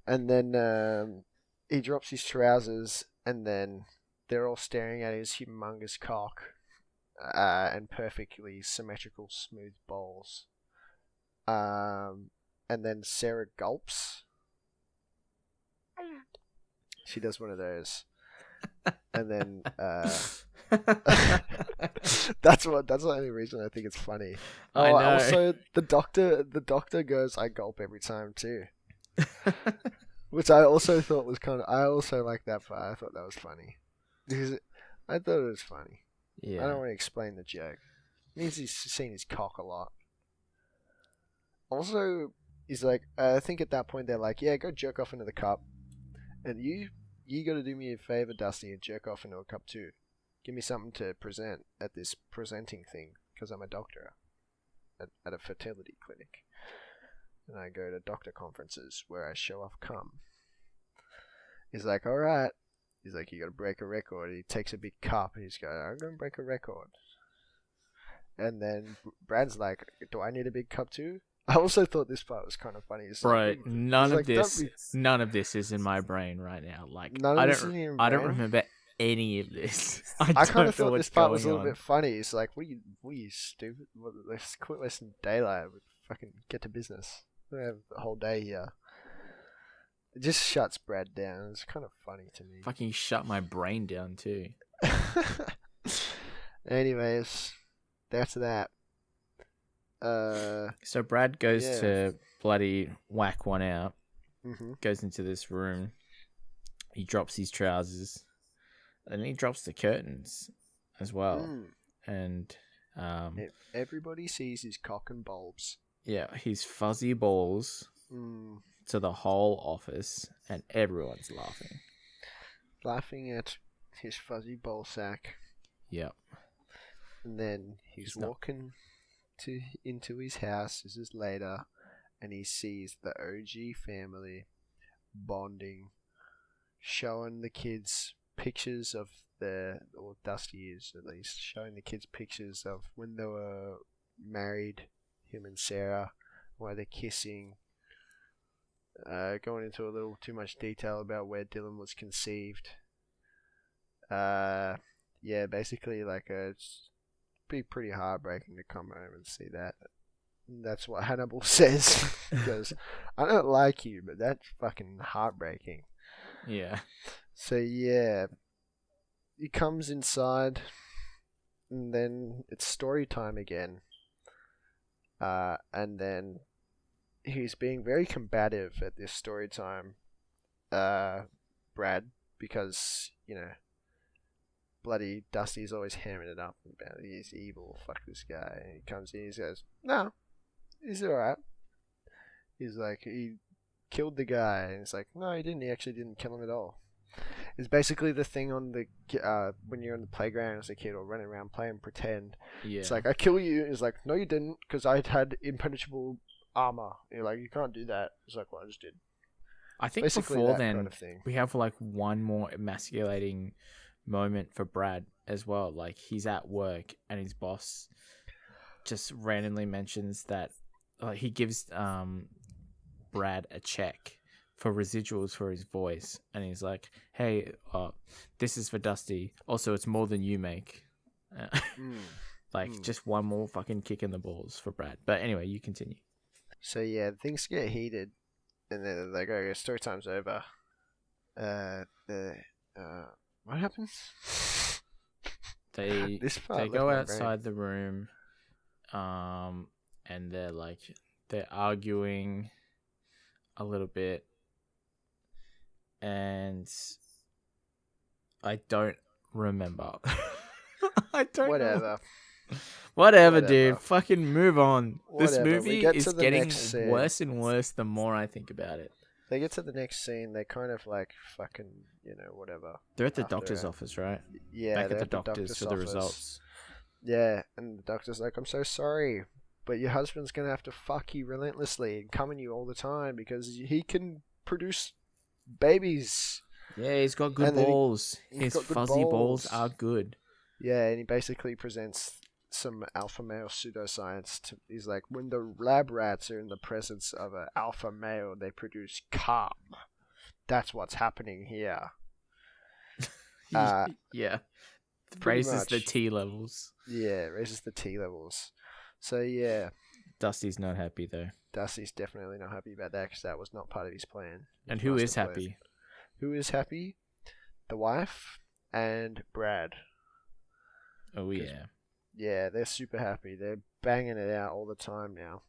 And then he drops his trousers, and then they're all staring at his humongous cock and perfectly symmetrical, smooth balls. And then Sarah gulps. She does one of those. And then that's the only reason I think it's funny. I know. Also, the doctor goes, I gulp every time too. Which I also thought was I also like that part. I thought that was funny. Because I thought it was funny. Yeah. I don't want to explain the joke. It means he's seen his cock a lot. Also, he's like, I think at that point they're like, yeah, go jerk off into the cup. And you got to do me a favor, Dusty, and jerk off into a cup too. Give me something to present at this presenting thing, because I'm a doctor at a fertility clinic. And I go to doctor conferences where I show off cum. He's like, all right. He's like, you got to break a record. He takes a big cup and he's going, I'm going to break a record. And then Brad's like, do I need a big cup too? I also thought this part was kind of funny. Bro, none of this is in my brain right now. Like, I don't remember any of this. I kind of thought this part was a little bit funny. It's like, what are you stupid? Let's quit wasting daylight. Fucking get to business. We have the whole day here. It just shuts Brad down. It's kind of funny to me. Fucking shut my brain down too. Anyways, that's that. So Brad goes to bloody whack one out. Mm-hmm. Goes into this room. He drops his trousers. And he drops the curtains as well. And everybody sees his cock and bulbs. Yeah, his fuzzy balls to the whole office, and everyone's laughing. Laughing at his fuzzy ball sack. Yep. And then he's walking into his house. This is later, and he sees the OG family bonding, showing the kids pictures of or Dusty is at least, showing the kids pictures of when they were married, him and Sarah, where they're kissing, going into a little too much detail about where Dylan was conceived. Yeah, basically like it's be pretty heartbreaking to come home and see that. That's what Hannibal says. He goes, I don't like you, but that's fucking heartbreaking. Yeah. So yeah, he comes inside, and then it's story time again. And then he's being very combative at this story time, Brad, because, you know, bloody Dusty's always hammering it up about he's evil, fuck this guy. And he comes in, he says, no, he's alright. He's like, he killed the guy. And it's like, no, he didn't. He actually didn't kill him at all. It's basically the thing on the when you're on the playground as a kid or running around playing pretend. Yeah. It's like, I kill you. It's like, no, you didn't, because I had impenetrable armor. And you're like, you can't do that. It's like, well, I just did. I think basically before then, kind of we have like one more emasculating moment for Brad as well. Like, he's at work and his boss just randomly mentions that he gives Brad a check for residuals for his voice, and he's like, hey, this is for Dusty, also it's more than you make. Just one more fucking kick in the balls for Brad. But anyway, you continue. So yeah, things get heated, and then they go, story time's over. What happens? They go outside the room, and they're arguing a little bit, and I don't remember. I don't know. Whatever, dude. Fucking move on. Whatever. This movie is getting worse and worse the more I think about it. They get to the next scene, they kind of like fucking, you know, whatever. They're at the doctor's office, right? Yeah, back at the doctor's for the results. Yeah, and the doctor's like, I'm so sorry, but your husband's going to have to fuck you relentlessly and come in you all the time because he can produce babies. Yeah, he's got good balls. His fuzzy balls are good. Yeah, and he basically presents some alpha male pseudoscience. He's like, when the lab rats are in the presence of an alpha male, they produce calm. That's what's happening here. Yeah. Raises the T levels. Yeah, raises the T levels. So, yeah. Dusty's not happy, though. Dusty's definitely not happy about that because that was not part of his plan. And who is happy? Who is happy? The wife and Brad. Oh, yeah. Yeah, they're super happy. They're banging it out all the time now.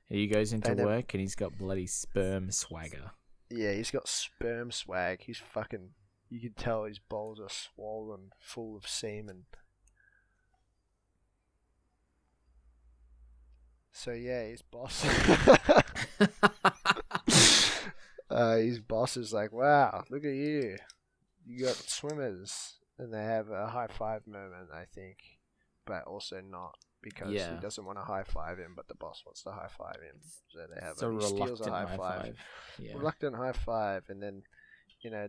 He goes into work and he's got bloody sperm swagger. Yeah, he's got sperm swag. He's fucking... You can tell his balls are swollen, full of semen. So yeah, his boss... his boss is like, wow, look at you. You got swimmers. And they have a high-five moment, I think. But also not, because he doesn't want to high-five him, but the boss wants to high-five him. So they have a reluctant high-five. Yeah. Reluctant high-five, and then, you know,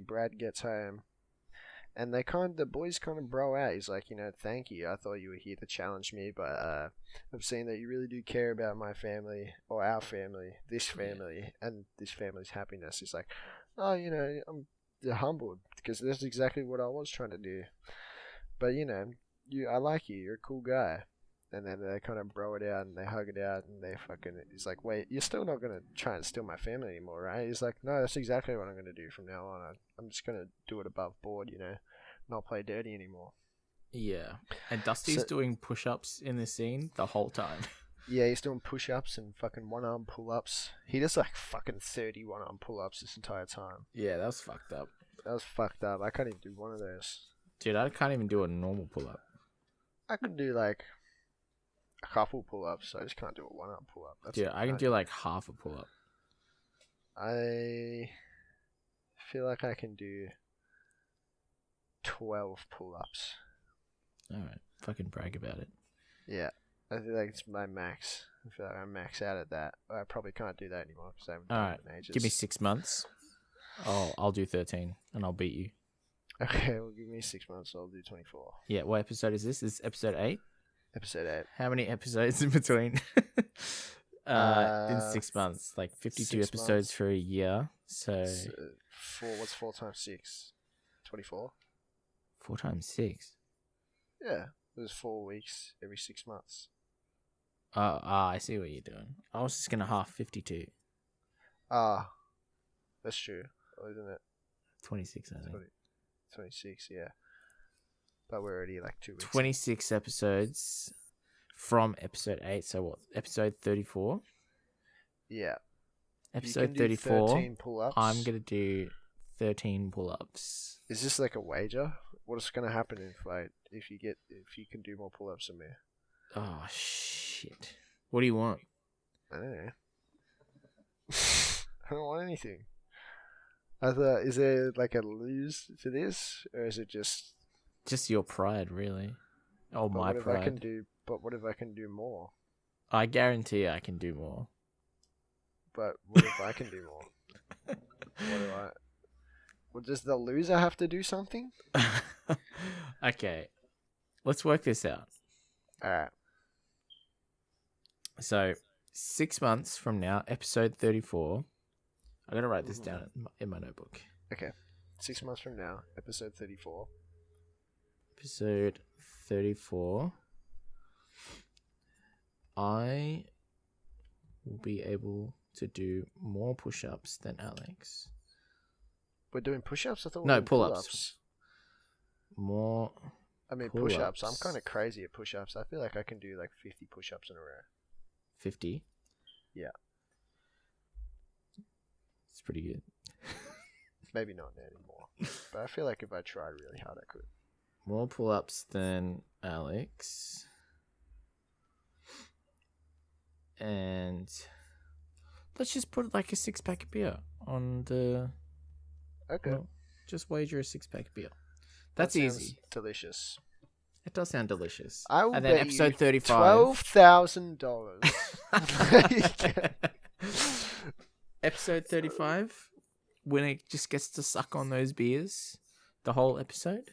Brad gets home, and the boys kind of bro out. He's like, you know, thank you, I thought you were here to challenge me, but I've seen that you really do care about my family, or our family, this family, and this family's happiness. He's like, oh, you know, I'm humbled, because that's exactly what I was trying to do. But, you know, I like you. You're a cool guy. And then they kind of bro it out and they hug it out and they fucking... He's like, wait, you're still not going to try and steal my family anymore, right? He's like, no, that's exactly what I'm going to do from now on. I'm just going to do it above board, you know, not play dirty anymore. Yeah. And Dusty's doing push-ups in this scene the whole time. Yeah, he's doing push-ups and fucking one-arm pull-ups. He does like fucking 30 one-arm pull-ups this entire time. Yeah, that was fucked up. I can't even do one of those. Dude, I can't even do a normal pull-up. I could do like... a couple pull-ups. I just can't do a one-arm pull-up. Yeah, I can do like half a pull-up. I feel like I can do 12 pull-ups. Alright, fucking brag about it. Yeah, I feel like it's my max. I feel like I max out at that. I probably can't do that anymore because I haven't done it in ages. Give me 6 months. I'll do 13 and I'll beat you. Okay, well, give me 6 months. I'll do 24. Yeah, what episode is this? This is episode 8? Episode 8. How many episodes in between? In 6 months. Like 52 episodes months. For a year. So 4. What's 4 times 6? 24? 4 times 6? Yeah, there's 4 weeks every 6 months. I see what you're doing. I was just going to half 52. That's true. Isn't it? 26, I think. 26, yeah. But we're already like 2 weeks. 26 episodes from episode 8. So what? Episode 34? Yeah. Episode 34. 13 pull-ups. I'm going to do 13 pull-ups. Is this like a wager? What's going to happen if you can do more pull-ups than me? Oh, shit. What do you want? I don't know. I don't want anything. I thought, is there like a lose to this, or is it just your pride, really? Oh, my pride. What if I can do more? I guarantee I can do more. But what if I can do more? Well, does the loser have to do something? Okay, let's work this out. All right. So 6 months from now, episode 34. I'm going to write this down in my notebook. Okay. 6 months from now, episode 34. Episode 34. I will be able to do more push-ups than Alex. We're doing push-ups? I thought we were doing pull-ups. More push-ups. I'm kind of crazy at push-ups. I feel like I can do like 50 push-ups in a row. 50? Yeah. It's pretty good. Maybe not anymore. But I feel like if I tried really hard, I could. More pull-ups than Alex. And let's just put like a 6-pack of beer on the... Okay. Well, just wager a 6-pack of beer. That's easy. Delicious. It does sound delicious. I will and then bet episode you 35. $12,000. Episode 35, winner just gets to suck on those beers the whole episode.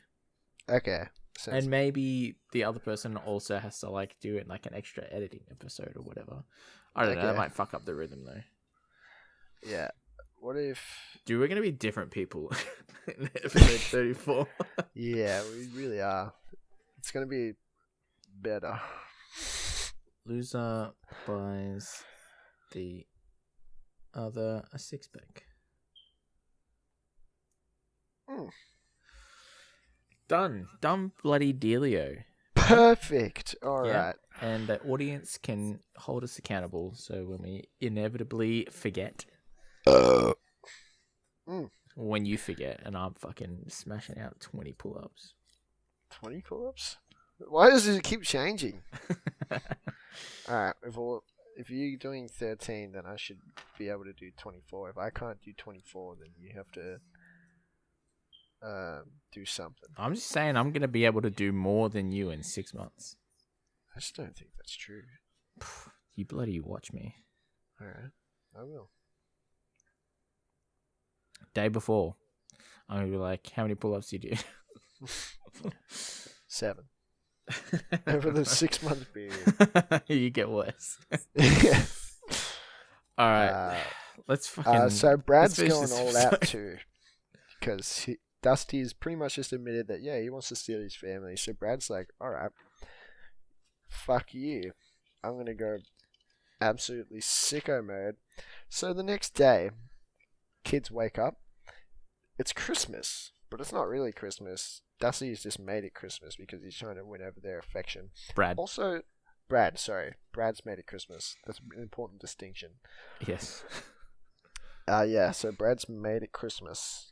Okay. And maybe the other person also has to like do it like an extra editing episode or whatever. I don't know. That might fuck up the rhythm though. Yeah. What if... Dude, we're going to be different people in episode 34. Yeah, we really are. It's going to be better. Loser buys the other a 6-pack. Done bloody dealio. Perfect. All right. And the audience can hold us accountable. So when we inevitably forget, when you forget, and I'm fucking smashing out 20 pull-ups. 20 pull-ups? Why does it keep changing? All right. If you're doing 13, then I should be able to do 24. If I can't do 24, then you have to do something. I'm just saying I'm going to be able to do more than you in 6 months. I just don't think that's true. You bloody watch me. All right. I will. Day before, I'm going to be like, how many pull-ups do you do? 7. Over the 6-month period. You get worse. Yeah. All right. Let's fucking... So Brad's going all out too. Because Dusty's pretty much just admitted that, he wants to steal his family. So Brad's like, alright, fuck you. I'm going to go absolutely sicko mode. So the next day, kids wake up. It's Christmas, but it's not really Christmas. Dusty's just made it Christmas because he's trying to win over their affection. Brad's made it Christmas. That's an important distinction. Yes. So Brad's made it Christmas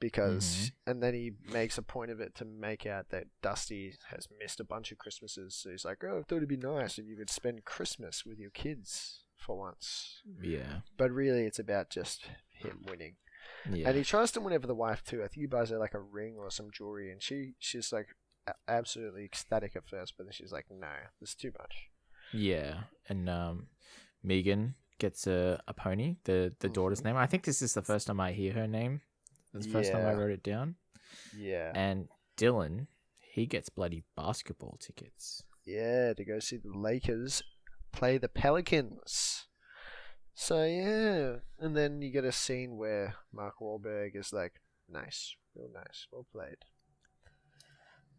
because, and then he makes a point of it to make out that Dusty has missed a bunch of Christmases. So he's like, "Oh, I thought it'd be nice if you could spend Christmas with your kids for once." Yeah. But really, it's about just him winning. Yeah. And he tries to win over the wife too. I think he buys her like a ring or some jewelry, and she's like absolutely ecstatic at first, but then she's like, "No, there's too much." Yeah, and Megan gets a pony, the daughter's name. I think this is the first time I hear her name. It's the first time I wrote it down. Yeah. And Dylan, he gets bloody basketball tickets. Yeah, to go see the Lakers play the Pelicans. So, yeah. And then you get a scene where Mark Wahlberg is like, "Nice, real nice, well played."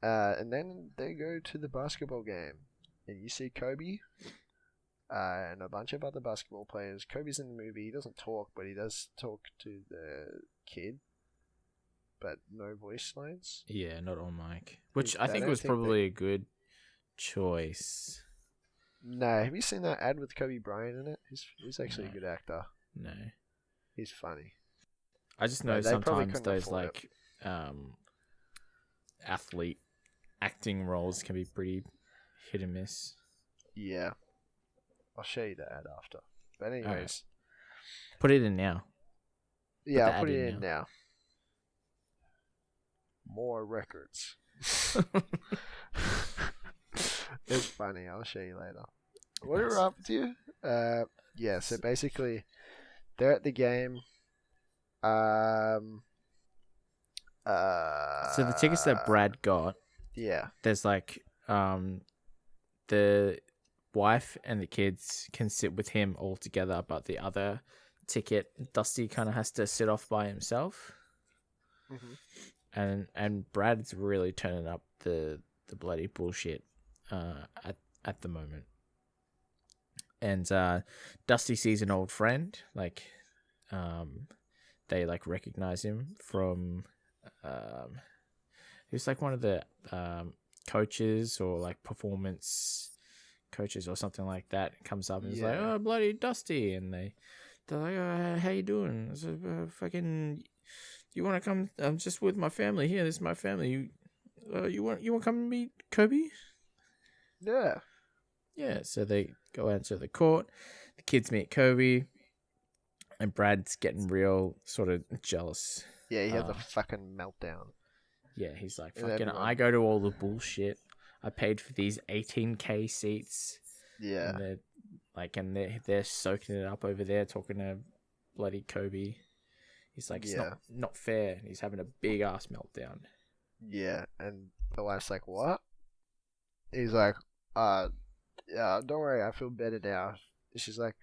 And then they go to the basketball game. And you see Kobe and a bunch of other basketball players. Kobe's in the movie. He doesn't talk, but he does talk to the kid. But no voice lines. Yeah, not on mic. Which I think was probably a good choice. No, have you seen that ad with Kobe Bryant in it? He's actually a good actor. No. He's funny. I just know sometimes those like athlete acting roles can be pretty hit and miss. Yeah. I'll show you the ad after. But anyways. Right. Put it in now. Yeah, I'll put it in now. More records. It's funny. I'll show you later. What are we up to? Yeah, so basically, they're at the game. So the tickets that Brad got, yeah, there's like the wife and the kids can sit with him all together, but the other ticket, Dusty kind of has to sit off by himself. And Brad's really turning up the bloody bullshit at the moment. And Dusty sees an old friend, like they like recognize him from he was like one of the coaches or like performance coaches or something like that. Comes up and is like, "Oh, bloody Dusty," and they're like, "Oh, how you doing?" I said, "Fucking, you want to come? I'm just with my family here. This is my family. You want to come and meet Kobe?" Yeah. Yeah, so they go out to the court. The kids meet Kobe, and Brad's getting real sort of jealous. Yeah, he has a fucking meltdown. Yeah, he's like, "Fucking, I go to all the bullshit. I paid for these 18K seats." Yeah. And they're like, and they're soaking it up over there, talking to bloody Kobe. He's like, "It's not fair." He's having a big ass meltdown. Yeah, and the wife's like, "What?" He's like, "Yeah, don't worry, I feel better now." She's like,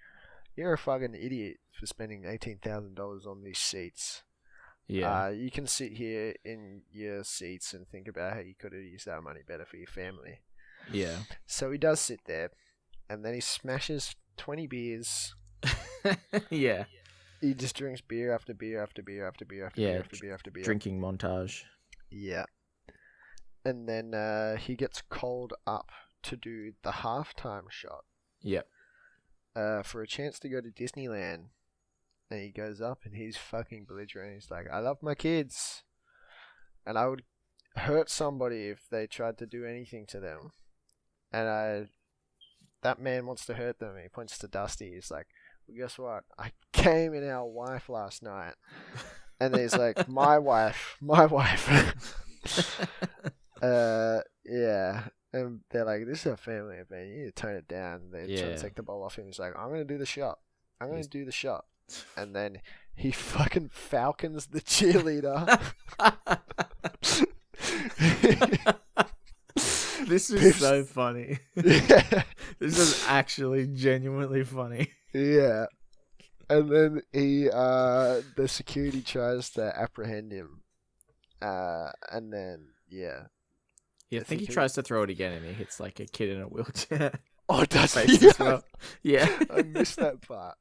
"You're a fucking idiot for spending $18,000 on these seats. Yeah. You can sit here in your seats and think about how you could have used that money better for your family." Yeah. So he does sit there, and then he smashes 20 beers. Yeah. He just drinks beer after beer after beer after beer after beer after beer after beer. Drinking montage. Yeah. And then he gets called up to do the halftime shot. Yep. For a chance to go to Disneyland. And he goes up and he's fucking belligerent. He's like, "I love my kids. And I would hurt somebody if they tried to do anything to them. And that man wants to hurt them." He points to Dusty. He's like, "Well, guess what? I came in our wife last night." And he's like, my wife. Yeah. And they're like, "This is a family event. You need to tone it down." They're trying to take the ball off him. He's like, "I'm going to do the shot. And then he fucking falcons the cheerleader. This is so funny. Yeah. This is actually genuinely funny. Yeah. And then the security tries to apprehend him. And then, yeah. Yeah, I think he tries to throw it again and he hits like a kid in a wheelchair. Oh, does he? Well. Yeah. I missed that part.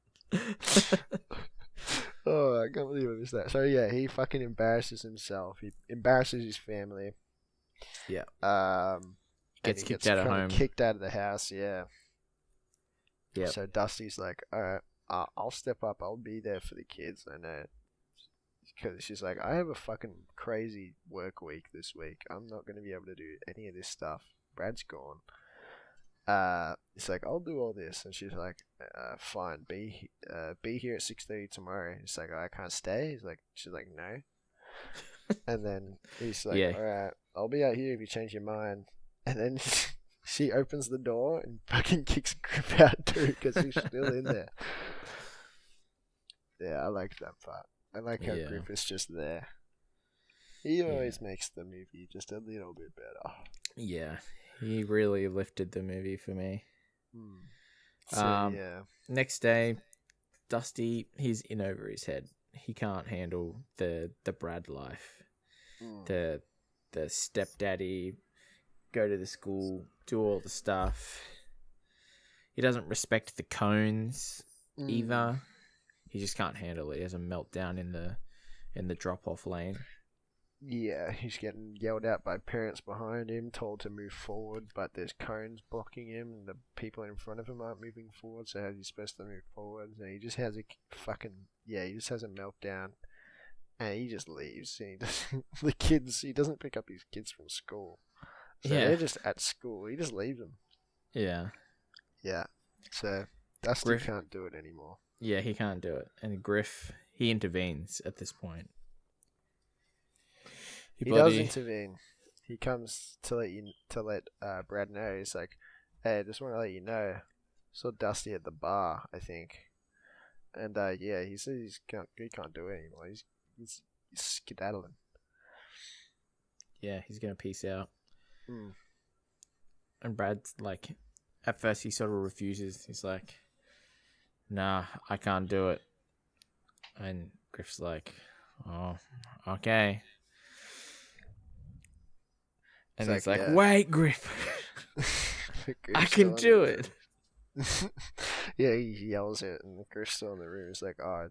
Oh, I can't believe I missed that. So, yeah, he fucking embarrasses himself. He embarrasses his family. Yeah. Gets kicked out of home. Kicked out of the house, yeah. Yeah. So Dusty's like, "Alright, I'll step up. I'll be there for the kids. I know it's because she's like, I have a fucking crazy work week this week. I'm not going to be able to do any of this stuff. Brad's gone. It's like, I'll do all this, and she's like, fine, be here at 6:30 tomorrow. He's like, I can't stay. She's like, no. And then he's like, Yeah. all right, I'll be out here if you change your mind. And then she opens the door and fucking kicks Griff out too because he's still in there. Yeah, I like that part. I like how Griff is just there. He always makes the movie just a little bit better. Yeah, he really lifted the movie for me. So, yeah. Next day, Dusty, he's in over his head. He can't handle the Brad life. The stepdaddy, go to the school, do all the stuff. He doesn't respect the cones either. He just can't handle it. He has a meltdown in the drop-off lane. Yeah, he's getting yelled at by parents behind him, told to move forward, but there's cones blocking him, and the people in front of him aren't moving forward, so how's he supposed to move forward? And he just has a meltdown, and he just leaves. And he doesn't pick up his kids from school. So they're just at school. He just leaves them. Yeah. Yeah. So Dusty can't do it anymore. Yeah, he can't do it. And Griff, he intervenes at this point. He does intervene. He comes to let Brad know. He's like, hey, I just want to let you know, I saw Dusty at the bar, I think. And he says he can't do it anymore. He's skedaddling. Yeah, he's gonna peace out. And Brad's like, at first he sort of refuses. He's like, nah, I can't do it. And Griff's like, oh, okay. And he's like, wait, Griff. I can do it. Yeah, he yells it, and Griff's still in the room. He's like, oh,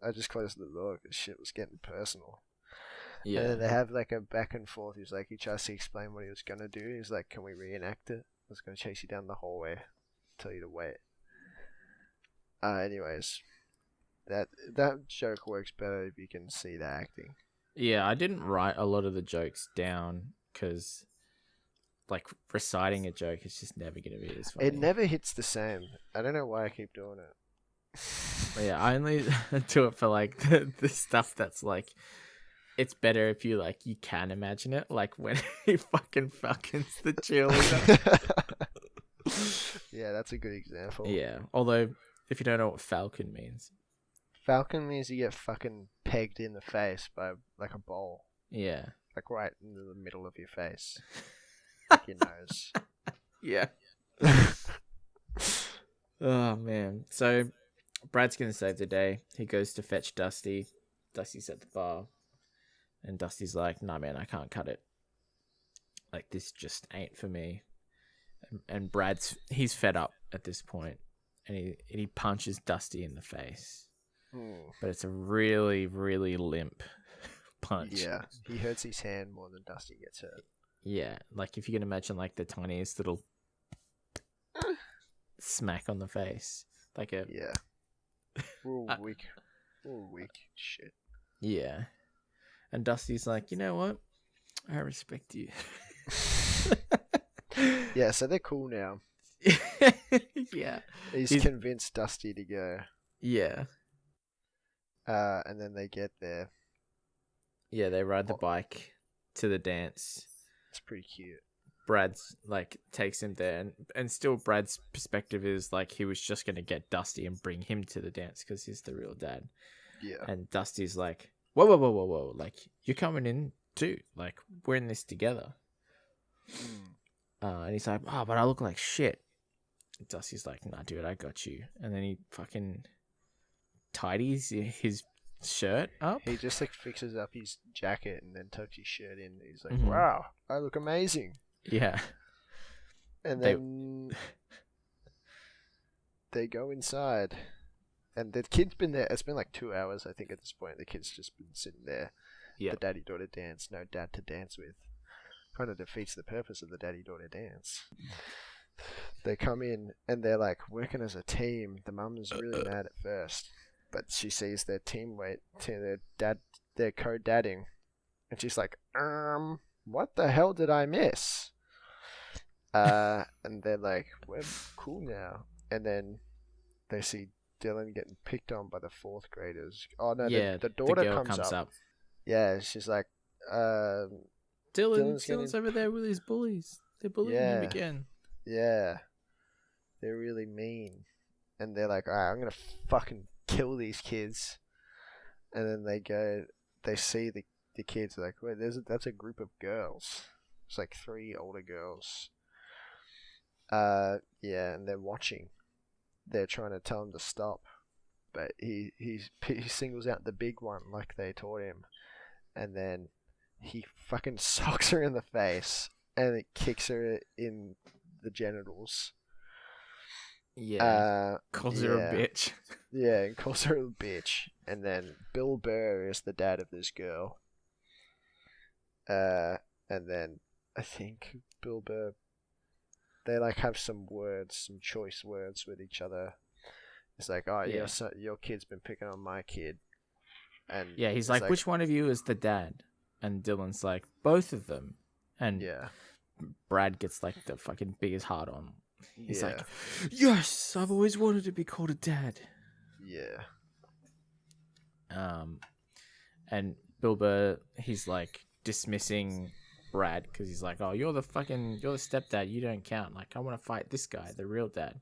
I just closed the door because shit was getting personal. Yeah. And then they have like a back and forth. He's like, he tries to explain what he was going to do. He's like, can we reenact it? I was going to chase you down the hallway, tell you to wait. Anyways, that joke works better if you can see the acting. Yeah, I didn't write a lot of the jokes down because, like, reciting a joke is just never going to be as funny. It never hits the same. I don't know why I keep doing it. But yeah, I only do it for, like, the stuff that's, like, it's better if you, like, you can imagine it. Like, when he fucking falcons the cheerleader. Yeah, that's a good example. Yeah, although, if you don't know what falcon means. Falcon means you get fucking pegged in the face by, like, a bowl. Yeah. Like, right in the middle of your face. Like your nose. Yeah. Oh, man. So, Brad's going to save the day. He goes to fetch Dusty. Dusty's at the bar. And Dusty's like, nah, man, I can't cut it. Like, this just ain't for me. And he's fed up at this point. And he punches Dusty in the face. But it's a really, really limp punch. Yeah, he hurts his hand more than Dusty gets hurt. Yeah, like if you can imagine like the tiniest little smack on the face. Like a... Yeah. Real weak shit. Yeah. And Dusty's like, you know what? I respect you. Yeah, so they're cool now. Yeah. He's convinced Dusty to go. Yeah. And then they get there. Yeah, they ride the bike to the dance. It's pretty cute. Brad's like takes him there, and still Brad's perspective is like he was just gonna get Dusty and bring him to the dance because he's the real dad. Yeah. And Dusty's like, whoa, like you're coming in too. Like we're in this together. And he's like, oh, but I look like shit. And Dusty's like, nah, dude, I got you. And then he fucking tidies his shirt up. He just like fixes up his jacket and then tucks his shirt in. He's like, wow, I look amazing. Yeah. And then they go inside. And the kid's been there. It's been like 2 hours, I think, at this point. The kid's just been sitting there. Yeah. The daddy-daughter dance. No dad to dance with. Kind of defeats the purpose of the daddy-daughter dance. They come in and they're like working as a team. The mum's really mad at first. but she sees their teammate, their co-dadding, and she's like, what the hell did I miss? And they're like, we're cool now. And then they see Dylan getting picked on by the fourth graders. Oh no, the daughter girl comes up. Yeah, she's like, Dylan's over there with his bullies. They're bullying him again. Yeah, they're really mean. And they're like, alright, I'm gonna fucking kill these kids. And then they see the kids, like, wait, that's a group of girls. It's like 3 older girls. Yeah, and they're watching. They're trying to tell him to stop, but he singles out the big one like they taught him, and then he fucking socks her in the face and it kicks her in the genitals. Yeah. Calls her a bitch. Yeah, and calls her a bitch. And then Bill Burr is the dad of this girl. And then I think Bill Burr, they like have some choice words with each other. It's like, oh, yeah, your kid's been picking on my kid. And yeah, he's like, which one of you is the dad? And Dylan's like, both of them. And Brad gets like the fucking biggest heart on. He's like, yes, I've always wanted to be called a dad. Yeah. And Bill Burr, he's like dismissing Brad because he's like, oh, you're the stepdad, you don't count. Like, I want to fight this guy, the real dad.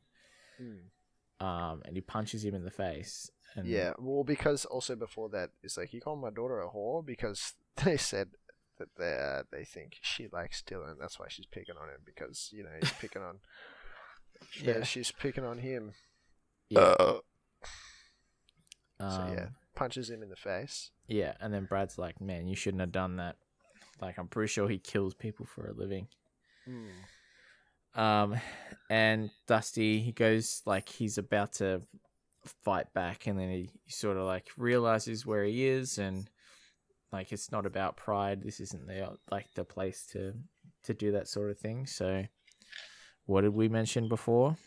And he punches him in the face. And yeah, well, because also before that, it's like, you call my daughter a whore because they said that they think she likes Dylan. That's why she's picking on him, because, you know, he's picking on. She's picking on him. Yeah. So yeah, punches him in the face. Yeah, and then Brad's like, man, you shouldn't have done that. Like, I'm pretty sure he kills people for a living. And Dusty, he goes like he's about to fight back, and then he sort of like realizes where he is, and like, it's not about pride. This isn't the place to do that sort of thing. So, what did we mention before?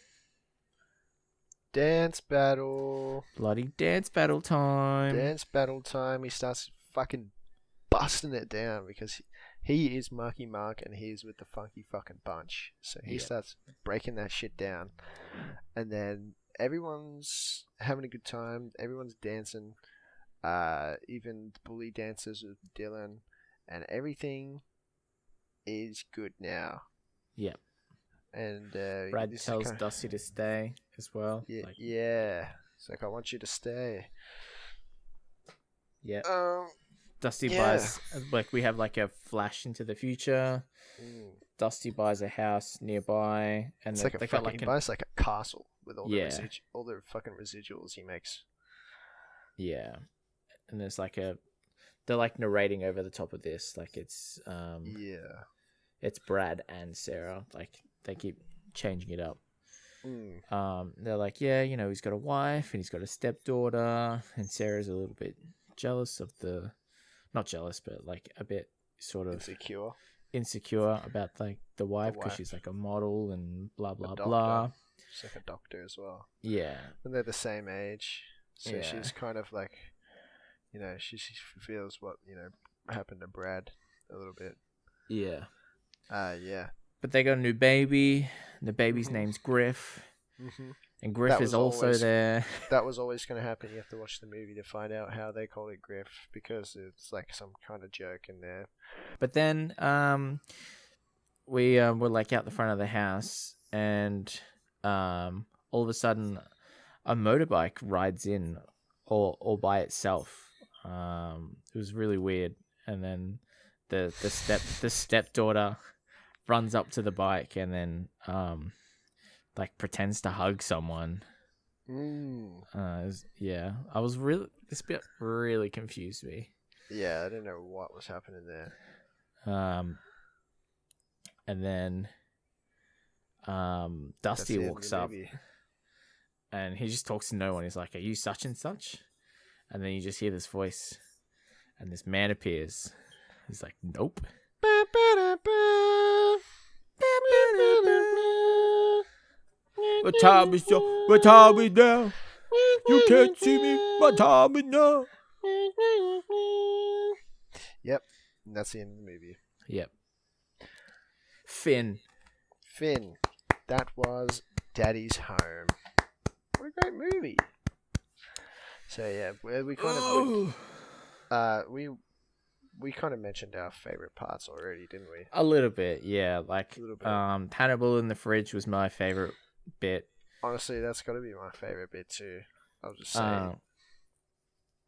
Dance battle. Bloody dance battle time. Dance battle time. He starts fucking busting it down because he is Marky Mark and he's with the funky fucking bunch. So he starts breaking that shit down. And then everyone's having a good time. Everyone's dancing. Even the bully dances with Dylan. And everything is good now. Yep. And Brad tells Dusty to stay as well. Yeah, yeah. It's like, I want you to stay. Yeah. Dusty buys, like, we have like a flash into the future. Dusty buys a house nearby, and it's like he buys like a castle with all the fucking residuals he makes. Yeah, and there's like they're like narrating over the top of this, like it's it's Brad and Sarah, like they keep changing it up. They're like, yeah, you know, he's got a wife and he's got a stepdaughter, and Sarah's a little bit jealous of not jealous, but like a bit sort of insecure about like the wife because she's like a model and blah blah blah. She's like a doctor as well. Yeah, and they're the same age, so she's kind of like, you know, she feels what, you know, happened to Brad a little bit. Yeah. Yeah. But they got a new baby. The baby's name's Griff. And Griff is also there. That was always going to happen. You have to watch the movie to find out how they call it Griff, because it's like some kind of joke in there. But then we were like out the front of the house, and all of a sudden a motorbike rides in all by itself. It was really weird. And then the stepdaughter runs up to the bike and then like pretends to hug someone. Yeah, I was this bit really confused me. Yeah, I didn't know what was happening there. And then Dusty walks up and he just talks to no one. He's like, are you such and such? And then you just hear this voice and this man appears. He's like, nope. What time is now? You can't see me, my time is now. Yep, and that's the end of the movie. Yep. Finn. That was Daddy's Home. What a great movie. So yeah, we kind of we kind of mentioned our favorite parts already, didn't we? A little bit, yeah. Like, A little bit. Hannibal in the fridge was my favorite bit. Honestly, that's got to be my favorite bit too. I'll just say,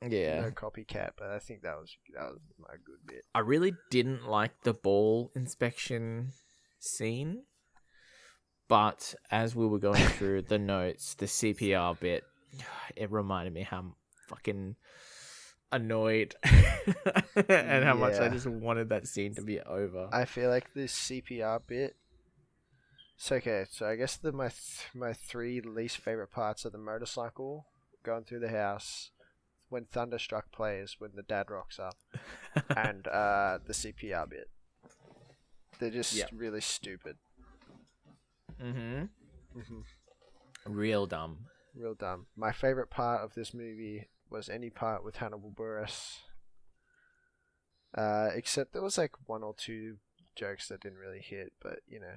yeah, no copycat, but I think that was my good bit. I really didn't like the ball inspection scene, but as we were going through the notes, the CPR bit, it reminded me how fucking annoyed and how much I just wanted that scene to be over. I feel like this CPR bit. So okay, so I guess my three least favorite parts are the motorcycle going through the house, when Thunderstruck plays, when the dad rocks up, and the CPR bit. They're just really stupid. Real dumb. Real dumb. My favorite part of this movie was any part with Hannibal Buress. Except there was like one or two jokes that didn't really hit, but you know.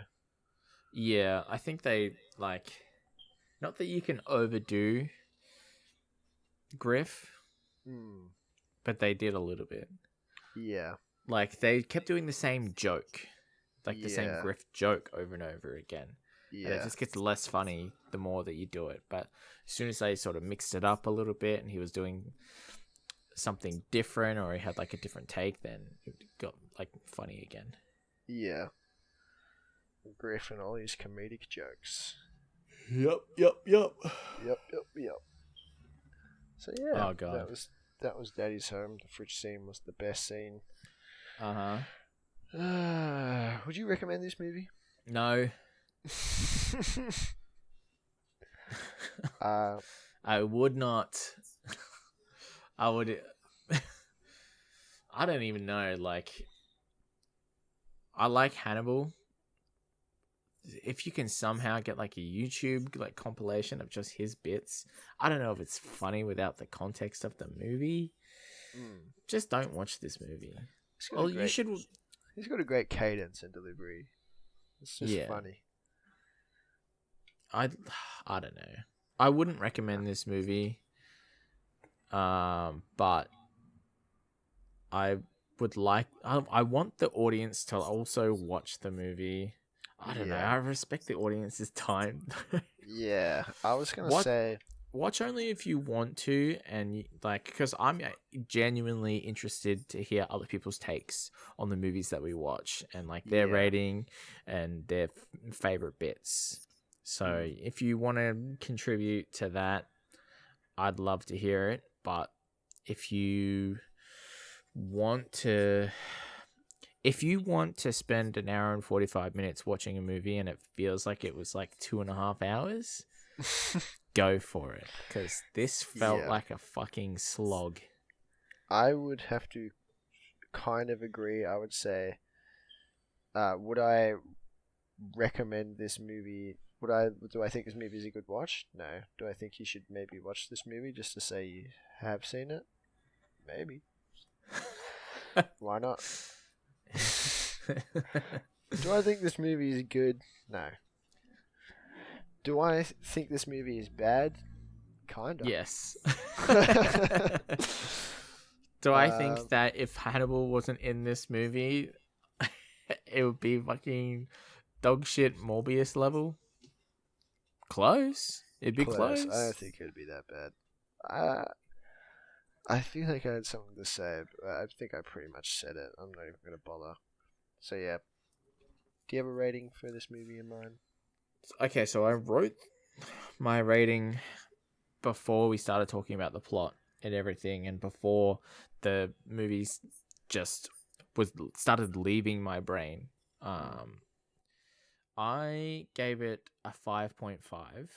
Yeah, I think they, like, not that you can overdo Griff, but they did a little bit. Yeah. Like, they kept doing the same joke, like the same Griff joke over and over again. Yeah. And it just gets less funny the more that you do it. But as soon as they sort of mixed it up a little bit and he was doing something different or he had like a different take, then it got like funny again. Yeah. Griff and all his comedic jokes. Yep. So yeah, oh god, that was Daddy's Home. The fridge scene was the best scene. Would you recommend this movie? No. I would not. I would. I don't even know. Like, I like Hannibal. If you can somehow get like a YouTube like compilation of just his bits, I don't know if it's funny without the context of the movie. Just don't watch this movie. You should. He's got a great cadence and delivery. It's just funny. I don't know. I wouldn't recommend this movie. But I would like. I want the audience to also watch the movie. I don't know. I respect the audience's time. Yeah, I was gonna say, watch only if you want to, and like, because I'm genuinely interested to hear other people's takes on the movies that we watch and like their rating and their favorite bits. So if you want to contribute to that, I'd love to hear it. But if you want to spend an hour and 45 minutes watching a movie and it feels like it was like 2.5 hours, go for it. Because this felt like a fucking slog. I would have to kind of agree. I would say, would I recommend this movie? Do I think this movie is a good watch? No. Do I think you should maybe watch this movie just to say you have seen it? Maybe. Why not? Do I think this movie is good? No. Do I think this movie is bad? Kinda. Yes. Do I think that if Hannibal wasn't in this movie, it would be fucking dog shit Morbius level? Close. It'd be close. I don't think it'd be that bad. I feel like I had something to say, but I think I pretty much said it. I'm not even going to bother. So yeah. Do you have a rating for this movie in mind? Okay, so I wrote my rating before we started talking about the plot and everything, and before the movies just started leaving my brain. I gave it a 5.5,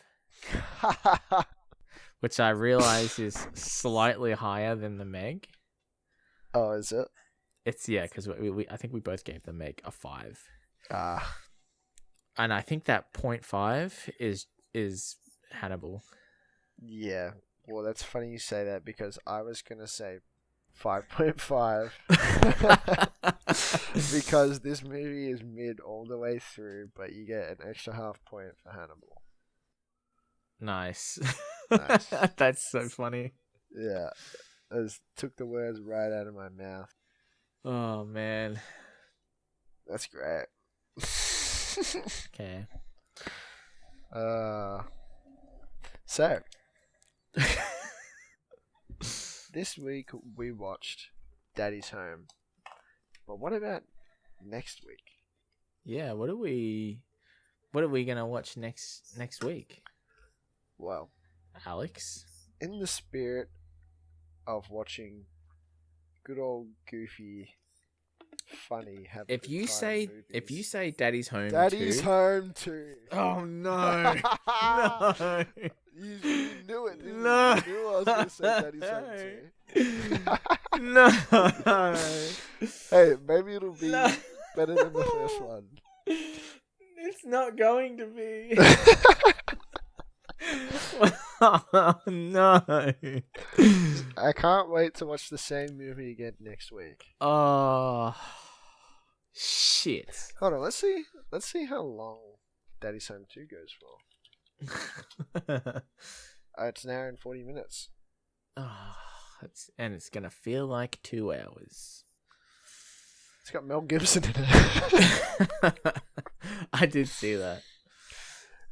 which I realize is slightly higher than the Meg. Oh, is it? It's because I think we both gave the Meg a 5. And I think that 0.5 is Hannibal. Yeah. Well, that's funny you say that because I was gonna say 5.5 because this movie is mid all the way through, but you get an extra half point for Hannibal. Nice. Nice. That's so funny. Yeah, took the words right out of my mouth. Oh man. That's great. Okay. So this week we watched Daddy's Home, but what about next week? Yeah, what are we gonna watch next week, Well, Alex? in the spirit of watching good old goofy, funny, If you say Daddy's Home Daddy's 2, Home 2. oh no, no, You knew it, didn't no, you? You knew I was going to say Daddy's Home 2. no. Hey, maybe it'll be No. better than the first one. It's not going to be. Oh, no. I can't wait to watch the same movie again next week. Oh, shit. Hold on, let's see how long Daddy's Home 2 goes for. It's an hour and 40 minutes. Oh, it's gonna feel like 2 hours. It's got Mel Gibson in it. I did see that.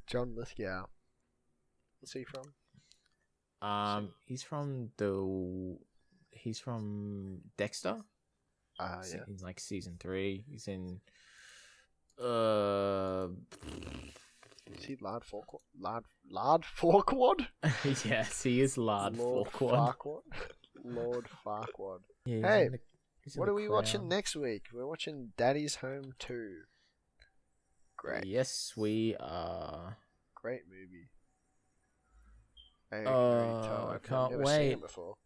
John Lithgow. What's he from? He's from Dexter. Yeah. He's like season 3. He's in Is he Lard Farquaad? Yes, he is Lord Farquaad. Lord Farquaad. Yeah, Hey, he's in what The are we Crown. watching next week? We're watching Daddy's Home 2. Great. Yes, we are. Great movie. I can already tell. I've can't never seen wait. it before.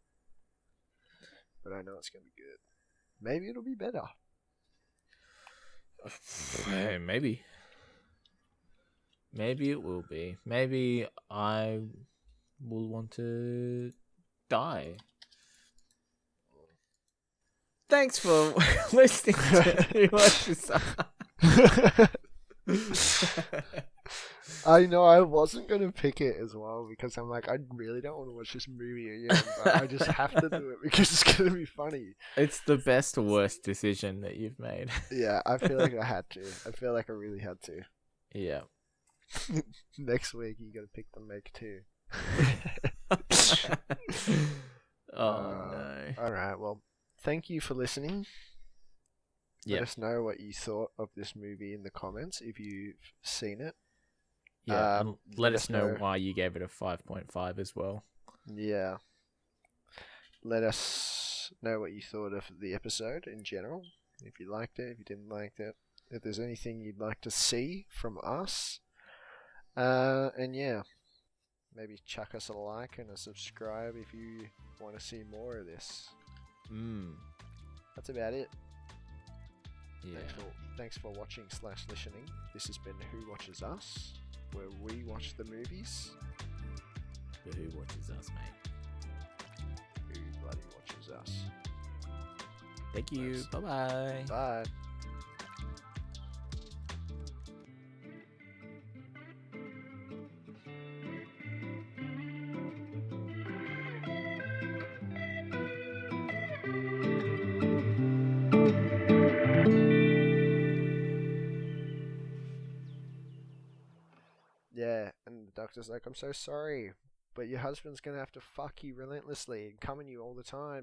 But I know it's going to be good. Maybe it'll be better. Hey, maybe. Maybe it will be. Maybe I will want to die. Thanks for listening to Who Watches Us. I know I wasn't going to pick it as well because I'm like, I really don't want to watch this movie again, but I just have to do it because it's going to be funny. It's the best worst decision that you've made. Yeah, I feel like I had to. I feel like I really had to. Yeah. Next week, you got to pick the Meg 2. No. Alright, well, thank you for listening. Let Yep. us know what you thought of this movie in the comments if you've seen it. Yeah, and let us know know- why you gave it a 5.5 as well. Yeah. Let us know what you thought of the episode in general. If you liked it, if you didn't like it. If there's anything you'd like to see from us. And yeah. Maybe chuck us a like and a subscribe if you want to see more of this. That's about it. Yeah. Thanks for watching / listening. This has been Who Watches Us, where we watch the movies. But who watches us, mate? Who bloody watches us? Thank you. Nice. Bye-bye. Bye. Yeah, and the doctor's like, I'm so sorry, but your husband's gonna have to fuck you relentlessly and come on you all the time